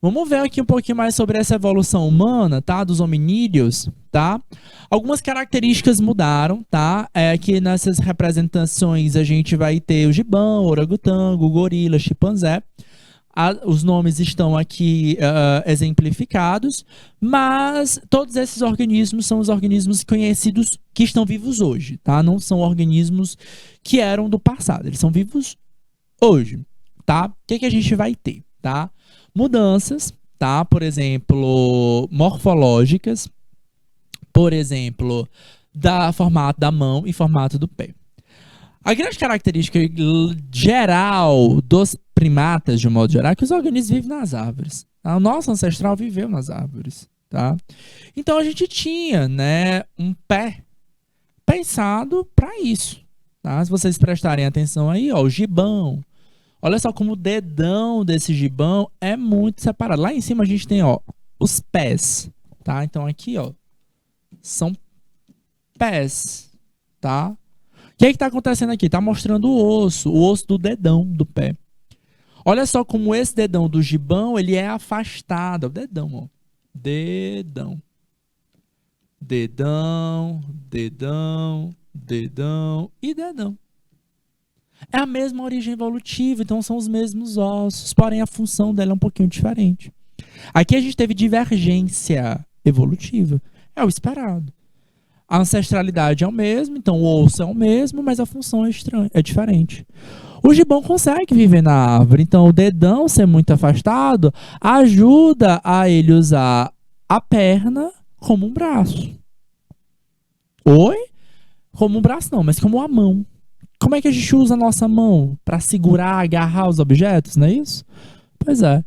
Speaker 1: Vamos ver aqui um pouquinho mais sobre essa evolução humana, tá? Dos hominídeos, tá? Algumas características mudaram, tá? Aqui nessas representações a gente vai ter o gibão, orangotango, gorila, chimpanzé. Os nomes estão aqui exemplificados, mas todos esses organismos são os organismos conhecidos que estão vivos hoje, tá? Não são organismos que eram do passado, eles são vivos hoje, tá? O que a gente vai ter, tá? Mudanças, tá? Por exemplo, morfológicas, por exemplo, formato da mão e formato do pé. A grande característica geral dos primatas, de um modo geral, é que os organismos vivem nas árvores. O nosso ancestral viveu nas árvores, tá? Então a gente tinha, né, um pé pensado para isso, tá? Se vocês prestarem atenção aí, ó, o gibão. Olha só como o dedão desse gibão é muito separado. Lá em cima a gente tem, ó, os pés, tá? Então aqui, ó, são pés, tá? O que está acontecendo aqui? Está mostrando o osso do dedão do pé. Olha só como esse dedão do gibão, ele é afastado. O dedão, ó. Dedão. Dedão, dedão, dedão e dedão. É a mesma origem evolutiva, então são os mesmos ossos, porém a função dela é um pouquinho diferente. Aqui a gente teve divergência evolutiva. É o esperado. A ancestralidade é o mesmo, então o osso é o mesmo, mas a função é diferente. O gibão consegue viver na árvore, então o dedão ser muito afastado ajuda a ele usar a perna como um braço. Oi? Como um braço não, mas como a mão. Como é que a gente usa a nossa mão? Para segurar, agarrar os objetos, não é isso? Pois é.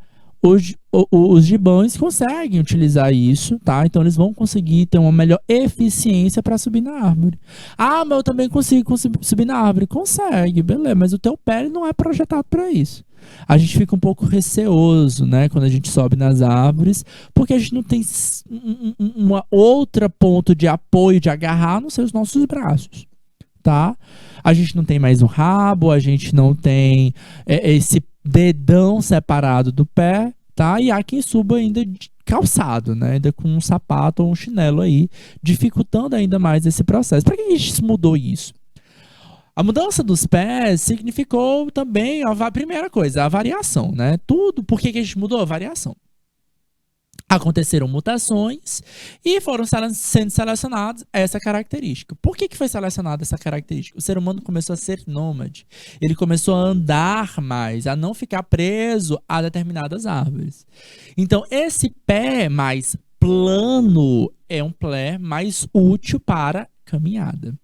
Speaker 1: Os gibões conseguem utilizar isso, tá? Então eles vão conseguir ter uma melhor eficiência para subir na árvore. Ah, mas eu também consigo subir na árvore. Consegue, beleza, mas o teu pé não é projetado para isso. A gente fica um pouco receoso, né, quando a gente sobe nas árvores, porque a gente não tem uma outra ponto de apoio, de agarrar, a não ser os nossos braços, tá? A gente não tem mais um rabo, a gente não tem esse dedão separado do pé, tá? E há quem suba ainda calçado, né? Ainda com um sapato ou um chinelo aí, dificultando ainda mais esse processo. Para que a gente mudou isso? A mudança dos pés significou também, a primeira coisa, a variação, né? Tudo, por que a gente mudou? A variação. Aconteceram mutações e foram sendo selecionadas essa característica. Por que foi selecionada essa característica? O ser humano começou a ser nômade. Ele começou a andar mais, a não ficar preso a determinadas árvores. Então, esse pé mais plano é um pé mais útil para caminhada.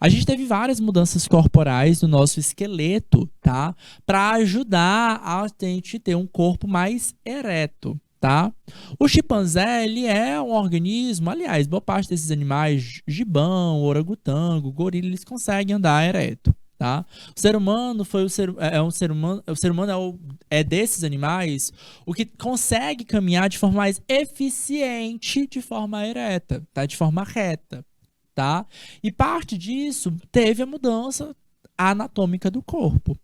Speaker 1: A gente teve várias mudanças corporais no nosso esqueleto, tá? Para ajudar a gente ter um corpo mais ereto. Tá? O chimpanzé, ele é um organismo, aliás, boa parte desses animais, gibão, orangotango, gorila, eles conseguem andar ereto, tá? O ser humano é desses animais o que consegue caminhar de forma mais eficiente, de forma ereta, tá? De forma reta, tá? E parte disso teve a mudança anatômica do corpo.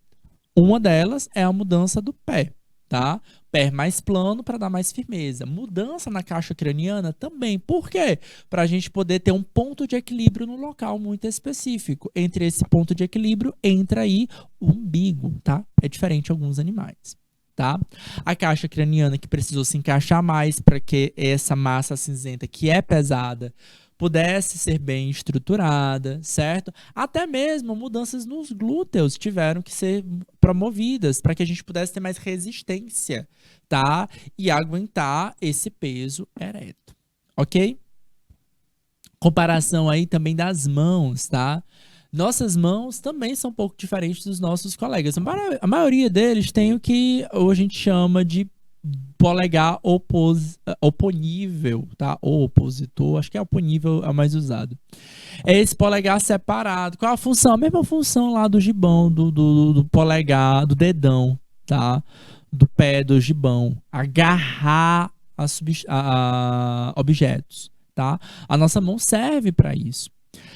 Speaker 1: Uma delas é a mudança do pé. Tá? Pé mais plano para dar mais firmeza. Mudança na caixa craniana também. Por quê? Para a gente poder ter um ponto de equilíbrio no local muito específico. Entre esse ponto de equilíbrio entra aí o umbigo, tá? É diferente de alguns animais, tá? A caixa craniana que precisou se encaixar mais para que essa massa cinzenta que é pesada pudesse ser bem estruturada, certo? Até mesmo mudanças nos glúteos tiveram que ser promovidas para que a gente pudesse ter mais resistência, tá? E aguentar esse peso ereto, ok? Comparação aí também das mãos, tá? Nossas mãos também são um pouco diferentes dos nossos colegas. A maioria deles tem o que a gente chama de polegar oponível, tá? Ou opositor, acho que é oponível é o mais usado. É esse polegar separado. Qual a função? A mesma função lá do gibão, do polegar, do dedão, tá? Do pé do gibão. Agarrar a objetos, tá? A nossa mão serve para isso.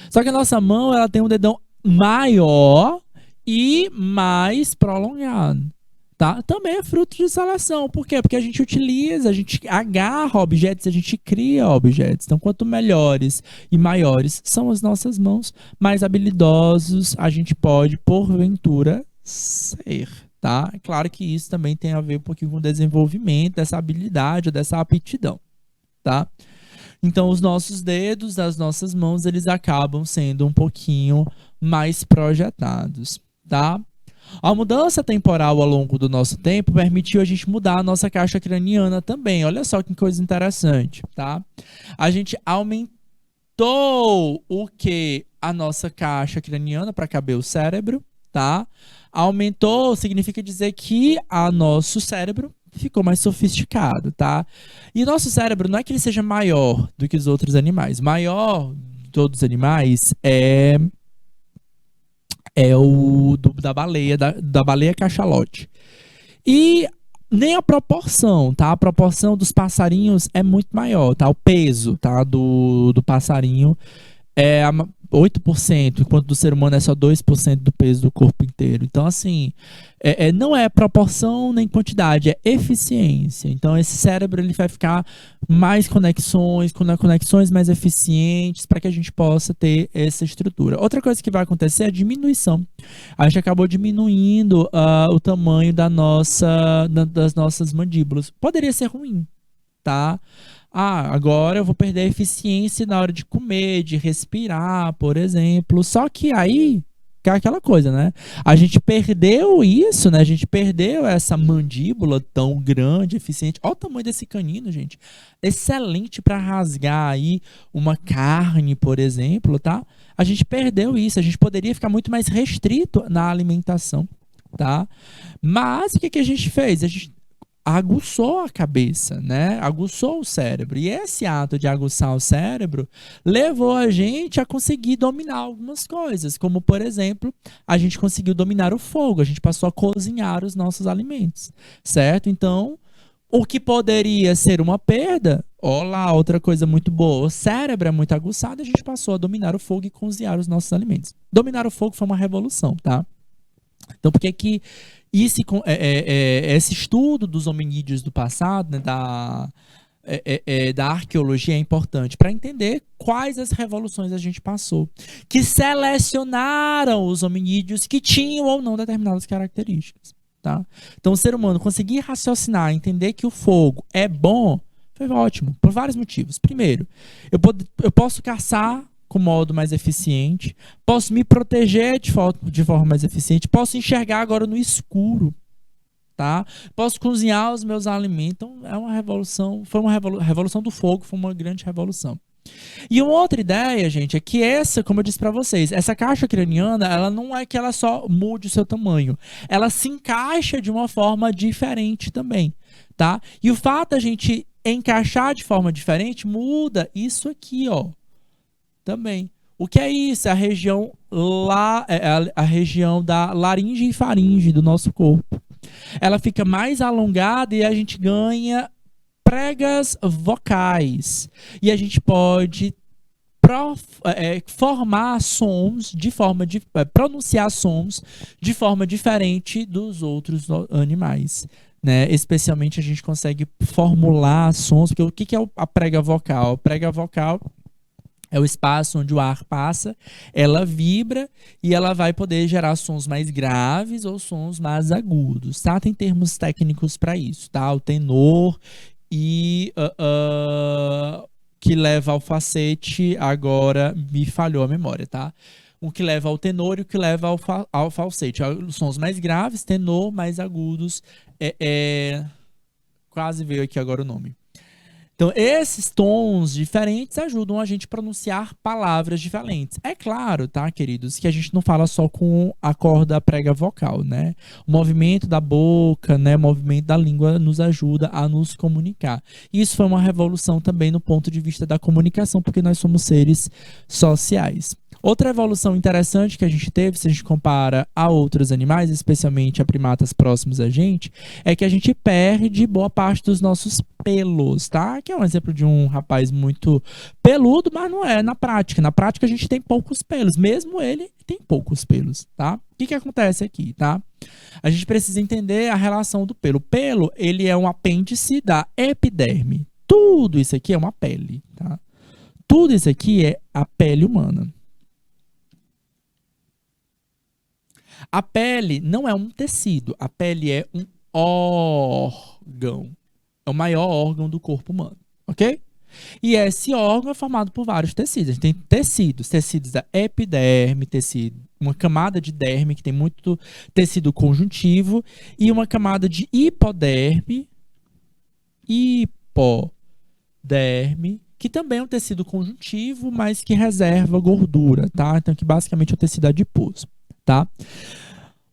Speaker 1: Só que a nossa mão, ela tem um dedão maior e mais prolongado, tá? Também é fruto de seleção. Por quê? Porque a gente utiliza, a gente agarra objetos, a gente cria objetos. Então, quanto melhores e maiores são as nossas mãos, mais habilidosos a gente pode, porventura, ser, tá? É claro que isso também tem a ver um pouquinho com o desenvolvimento dessa habilidade, dessa aptidão, tá? Então, os nossos dedos das nossas mãos, eles acabam sendo um pouquinho mais projetados, tá? A mudança temporal ao longo do nosso tempo permitiu a gente mudar a nossa caixa craniana também. Olha só que coisa interessante, tá? A gente aumentou o que? A nossa caixa craniana para caber o cérebro, tá? Aumentou significa dizer que o nosso cérebro ficou mais sofisticado, tá? E o nosso cérebro não é que ele seja maior do que os outros animais. Maior de todos os animais é o da baleia, da baleia cachalote. E nem a proporção, tá? A proporção dos passarinhos é muito maior, tá? O peso, tá? Do passarinho é 8%, enquanto do ser humano é só 2% do peso do corpo inteiro. Então, assim, não é proporção nem quantidade, é eficiência. Então, esse cérebro ele vai ficar mais conexões mais eficientes para que a gente possa ter essa estrutura. Outra coisa que vai acontecer é a diminuição. A gente acabou diminuindo o tamanho das nossas mandíbulas. Poderia ser ruim, tá? Agora eu vou perder a eficiência na hora de comer, de respirar, por exemplo. Só que aí, que é aquela coisa, né? A gente perdeu isso, né? A gente perdeu essa mandíbula tão grande, eficiente. Olha o tamanho desse canino, gente. Excelente para rasgar aí uma carne, por exemplo, tá? A gente perdeu isso. A gente poderia ficar muito mais restrito na alimentação, tá? Mas o que a gente fez? A gente aguçou a cabeça, né? Aguçou o cérebro. E esse ato de aguçar o cérebro levou a gente a conseguir dominar algumas coisas, como, por exemplo, a gente conseguiu dominar o fogo, a gente passou a cozinhar os nossos alimentos, certo? Então, o que poderia ser uma perda, olá, outra coisa muito boa, o cérebro é muito aguçado, a gente passou a dominar o fogo e cozinhar os nossos alimentos. Dominar o fogo foi uma revolução, tá? Então, por que que esse estudo dos hominídeos do passado, né, da arqueologia é importante para entender quais as revoluções a gente passou, que selecionaram os hominídeos que tinham ou não determinadas características, tá? Então, o ser humano conseguir raciocinar, entender que o fogo é bom, foi ótimo, por vários motivos. Primeiro, eu posso caçar com modo mais eficiente, posso me proteger de forma mais eficiente, posso enxergar agora no escuro, tá? Posso cozinhar os meus alimentos. Então, é uma revolução, foi uma revolução do fogo, foi uma grande revolução. E uma outra ideia, gente, é que como eu disse para vocês, essa caixa craniana, ela não é que ela só mude o seu tamanho, ela se encaixa de uma forma diferente também, tá? E o fato da gente encaixar de forma diferente muda isso aqui, ó. Também. O que é isso? É a região da laringe e faringe do nosso corpo. Ela fica mais alongada e a gente ganha pregas vocais. E a gente pode formar sons pronunciar sons de forma diferente dos outros animais. Né? Especialmente a gente consegue formular sons, porque o que é a prega vocal? A prega vocal é o espaço onde o ar passa, ela vibra e ela vai poder gerar sons mais graves ou sons mais agudos, tá? Tem termos técnicos para isso, tá? O tenor e que leva ao falsete, agora me falhou a memória, tá? O que leva ao tenor e o que leva ao falsete. Os sons mais graves, tenor, mais agudos. Quase veio aqui agora o nome. Então, esses tons diferentes ajudam a gente a pronunciar palavras diferentes. É claro, tá, queridos, que a gente não fala só com a corda prega vocal, né? O movimento da boca, né, o movimento da língua nos ajuda a nos comunicar. Isso foi uma revolução também no ponto de vista da comunicação, porque nós somos seres sociais. Outra evolução interessante que a gente teve, se a gente compara a outros animais, especialmente a primatas próximos a gente, é que a gente perde boa parte dos nossos pelos, tá? Que é um exemplo de um rapaz muito peludo, mas não é na prática. Na prática a gente tem poucos pelos, mesmo ele tem poucos pelos, tá? O que acontece aqui, tá? A gente precisa entender a relação do pelo. O pelo, ele é um apêndice da epiderme. Tudo isso aqui é uma pele, tá? Tudo isso aqui é a pele humana. A pele não é um tecido, a pele é um órgão. É o maior órgão do corpo humano, ok? E esse órgão é formado por vários tecidos. A gente tem tecidos da epiderme, uma camada de derme, que tem muito tecido conjuntivo, e uma camada de hipoderme, que também é um tecido conjuntivo, mas que reserva gordura, tá? Então, que basicamente é o tecido adiposo. Tá?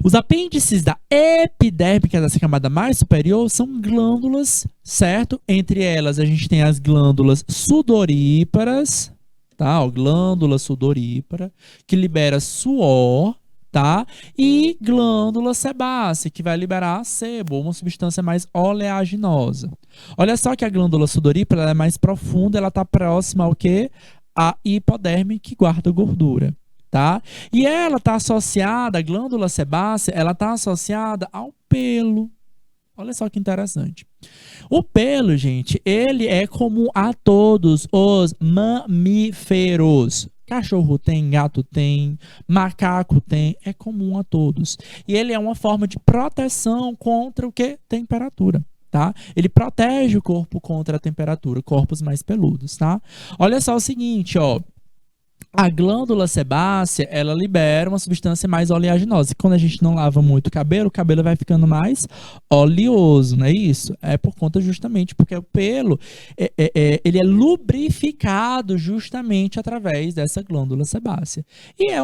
Speaker 1: Os apêndices da epiderme, que é dessa camada mais superior, são glândulas, certo? Entre elas a gente tem as glândulas sudoríparas, tá? Ó, glândula sudorípara, que libera suor, tá? E glândula sebácea, que vai liberar sebo, uma substância mais oleaginosa. Olha só que a glândula sudorípara ela é mais profunda, ela está próxima ao quê? A hipoderme, que guarda gordura. Tá? E ela está associada, a glândula sebácea, ela está associada ao pelo. Olha só que interessante. O pelo, gente, ele é comum a todos os mamíferos. Cachorro tem, gato tem, macaco tem, é comum a todos. E ele é uma forma de proteção contra o quê? Temperatura. Tá? Ele protege o corpo contra a temperatura, corpos mais peludos, tá? Olha só o seguinte, ó. A glândula sebácea, ela libera uma substância mais oleaginosa. E quando a gente não lava muito o cabelo vai ficando mais oleoso, não é isso? É por conta justamente porque o pelo, ele é lubrificado justamente através dessa glândula sebácea. E é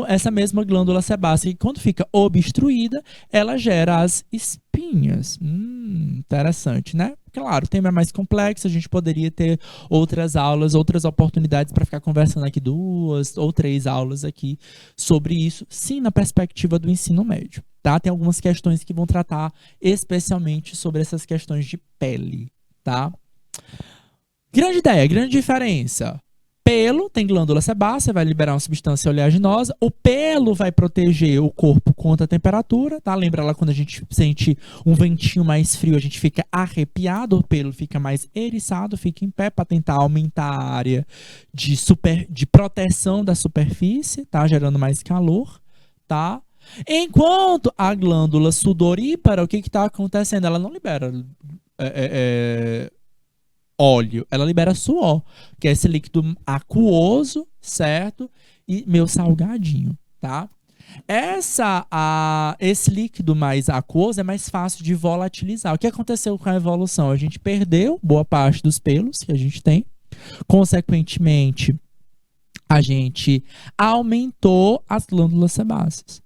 Speaker 1: essa mesma glândula sebácea que quando fica obstruída, ela gera as espinhas. Interessante, né? Claro, o tema é mais complexo, a gente poderia ter outras aulas, outras oportunidades para ficar conversando aqui 2 ou 3 aulas aqui sobre isso, sim, na perspectiva do ensino médio, tá? Tem algumas questões que vão tratar especialmente sobre essas questões de pele, tá? Grande ideia, grande diferença. Pelo tem glândula sebácea, vai liberar uma substância oleaginosa. O pelo vai proteger o corpo contra a temperatura, tá? Lembra lá quando a gente sente um ventinho mais frio, a gente fica arrepiado, o pelo fica mais eriçado, fica em pé para tentar aumentar a área de proteção da superfície, tá? Gerando mais calor, tá? Enquanto a glândula sudorípara, o que está acontecendo? Ela não libera óleo, ela libera suor, que é esse líquido aquoso, certo? E meio salgadinho, tá? Esse líquido mais aquoso é mais fácil de volatilizar. O que aconteceu com a evolução? A gente perdeu boa parte dos pelos que a gente tem, consequentemente, a gente aumentou as glândulas sebáceas.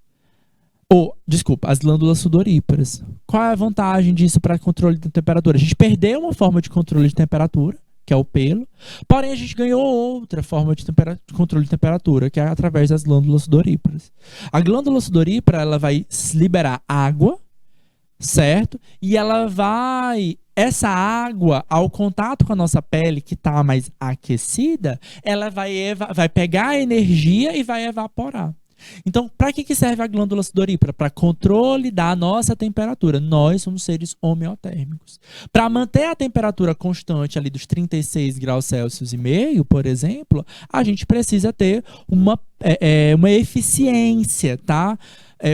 Speaker 1: As glândulas sudoríparas. Qual é a vantagem disso para controle de temperatura? A gente perdeu uma forma de controle de temperatura, que é o pelo, porém a gente ganhou outra forma de controle de temperatura, que é através das glândulas sudoríparas. A glândula sudorípara, ela vai liberar água, certo? E essa água, ao contato com a nossa pele, que está mais aquecida, ela vai pegar a energia e vai evaporar. Então, para que serve a glândula sudorípara? Para controle da nossa temperatura. Nós somos seres homeotérmicos. Para manter a temperatura constante ali dos 36 graus Celsius e meio, por exemplo, a gente precisa ter uma eficiência, tá?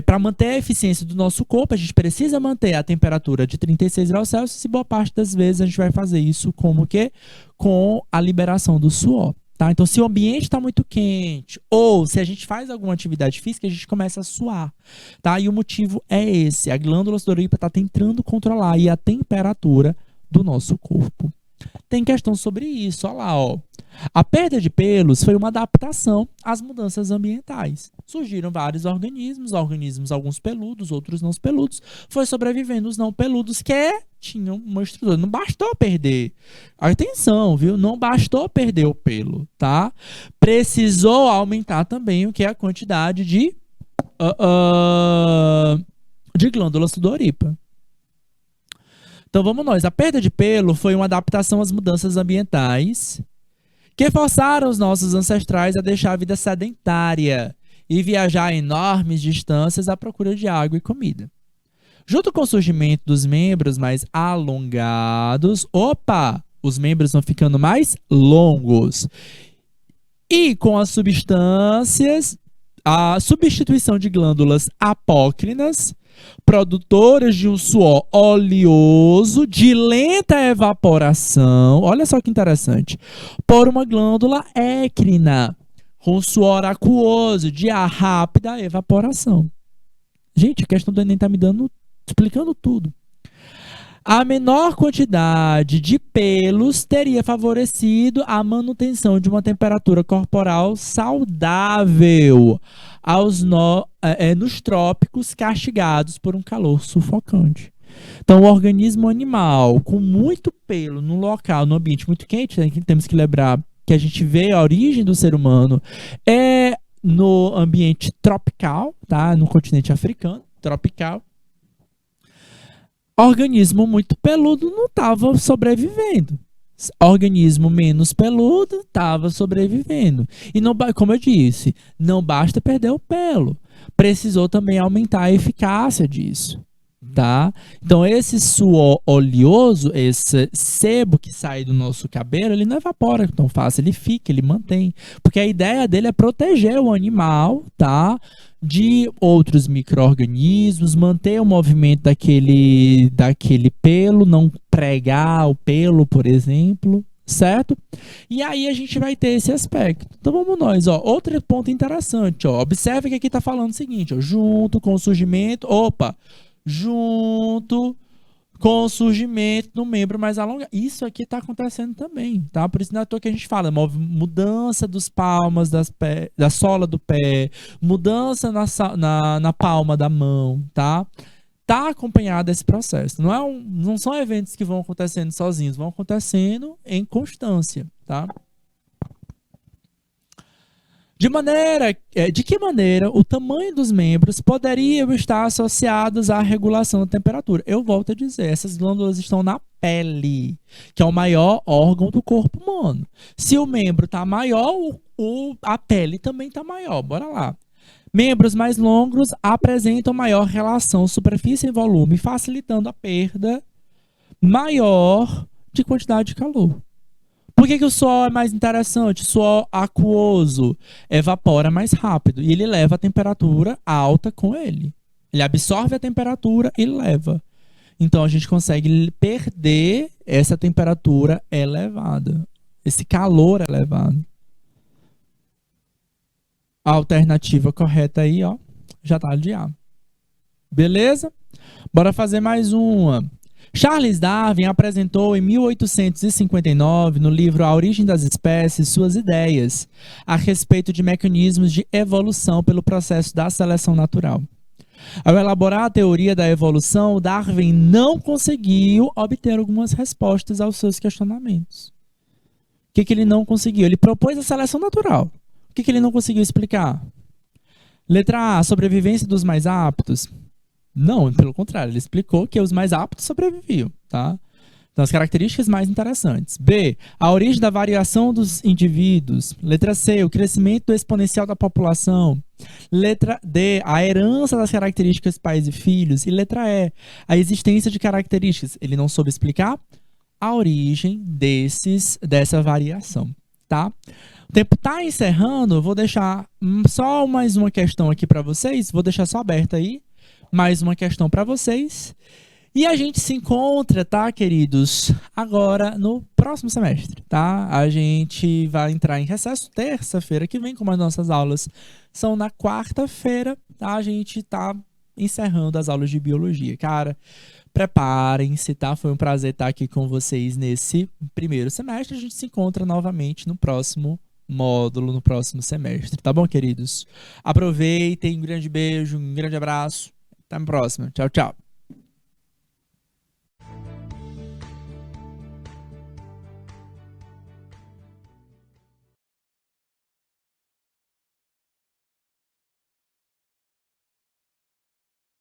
Speaker 1: Para manter a eficiência do nosso corpo, a gente precisa manter a temperatura de 36 graus Celsius e boa parte das vezes a gente vai fazer isso como o quê? Com a liberação do suor. Tá? Então, se o ambiente está muito quente ou se a gente faz alguma atividade física, a gente começa a suar. Tá? E o motivo é esse. A glândula sudorípara está tentando controlar aí a temperatura do nosso corpo. Tem questão sobre isso, olha lá, ó. A perda de pelos foi uma adaptação às mudanças ambientais. Surgiram vários organismos, alguns peludos, outros não peludos, foi sobrevivendo os não peludos que tinham uma estrutura. Não bastou perder. Atenção, viu? Não bastou perder o pelo, tá? Precisou aumentar também o que é a quantidade de glândula sudorípara. Então vamos nós. A perda de pelo foi uma adaptação às mudanças ambientais que forçaram os nossos ancestrais a deixar a vida sedentária e viajar enormes distâncias à procura de água e comida. Junto com o surgimento dos membros mais alongados, os membros vão ficando mais longos. E com as substâncias, a substituição de glândulas apócrinas, produtoras de um suor oleoso de lenta evaporação, olha só que interessante, por uma glândula écrina, com suor aquoso de rápida evaporação. Gente, a questão do Enem tá me explicando tudo. A menor quantidade de pelos teria favorecido a manutenção de uma temperatura corporal saudável nos trópicos castigados por um calor sufocante. Então, o organismo animal com muito pelo no local, no ambiente muito quente, né, temos que lembrar que a gente vê a origem do ser humano no ambiente tropical, tá? No continente africano, tropical. Organismo muito peludo não estava sobrevivendo. Organismo menos peludo estava sobrevivendo. E, não, como eu disse, não basta perder o pelo. Precisou também aumentar a eficácia disso. Tá? Então, esse suor oleoso, esse sebo que sai do nosso cabelo, ele não evapora tão fácil, ele fica, ele mantém. Porque a ideia dele é proteger o animal, tá? De outros micro-organismos, manter o movimento daquele pelo, não pregar o pelo, por exemplo, certo? E aí a gente vai ter esse aspecto. Então vamos nós, ó. Outro ponto interessante, ó. Observe que aqui tá falando o seguinte, ó. Junto com o surgimento do membro mais alongado. Isso aqui está acontecendo também, tá? Por isso não é à toa que a gente fala, mudança dos palmas da sola do pé, mudança na palma da mão, tá? Tá acompanhado esse processo. Não são eventos que vão acontecendo sozinhos, vão acontecendo em constância, tá? De que maneira o tamanho dos membros poderiam estar associados à regulação da temperatura? Eu volto a dizer, essas glândulas estão na pele, que é o maior órgão do corpo humano. Se o membro está maior, a pele também está maior. Bora lá. Membros mais longos apresentam maior relação superfície e volume, facilitando a perda maior de quantidade de calor. Por que o suor é mais interessante? O suor aquoso evapora mais rápido e ele leva a temperatura alta com ele. Ele absorve a temperatura e leva. Então a gente consegue perder essa temperatura elevada, esse calor elevado. A alternativa correta aí, ó, já tá ali, ó. Beleza? Bora fazer mais uma. Charles Darwin apresentou em 1859, no livro A Origem das Espécies, suas ideias a respeito de mecanismos de evolução pelo processo da seleção natural. Ao elaborar a teoria da evolução, Darwin não conseguiu obter algumas respostas aos seus questionamentos. O que ele não conseguiu? Ele propôs a seleção natural. O que ele não conseguiu explicar? Letra A, sobrevivência dos mais aptos. Não, pelo contrário, ele explicou que os mais aptos sobreviviam, tá? Então, as características mais interessantes. B, a origem da variação dos indivíduos. Letra C, o crescimento exponencial da população. Letra D, a herança das características pais e filhos. E letra E, a existência de características. Ele não soube explicar a origem dessa variação. tá? O tempo tá encerrando, eu vou deixar só mais uma questão aqui para vocês, vou deixar só aberta aí, mais uma questão para vocês. E a gente se encontra, tá, queridos, agora no próximo semestre, tá? A gente vai entrar em recesso terça-feira que vem, como as nossas aulas são na quarta-feira, tá? A gente tá encerrando as aulas de biologia. Cara, preparem-se, tá? Foi um prazer estar aqui com vocês nesse primeiro semestre. A gente se encontra novamente no próximo módulo, no próximo semestre, tá bom, queridos? Aproveitem, um grande beijo, um grande abraço. Até a próxima. Tchau, tchau.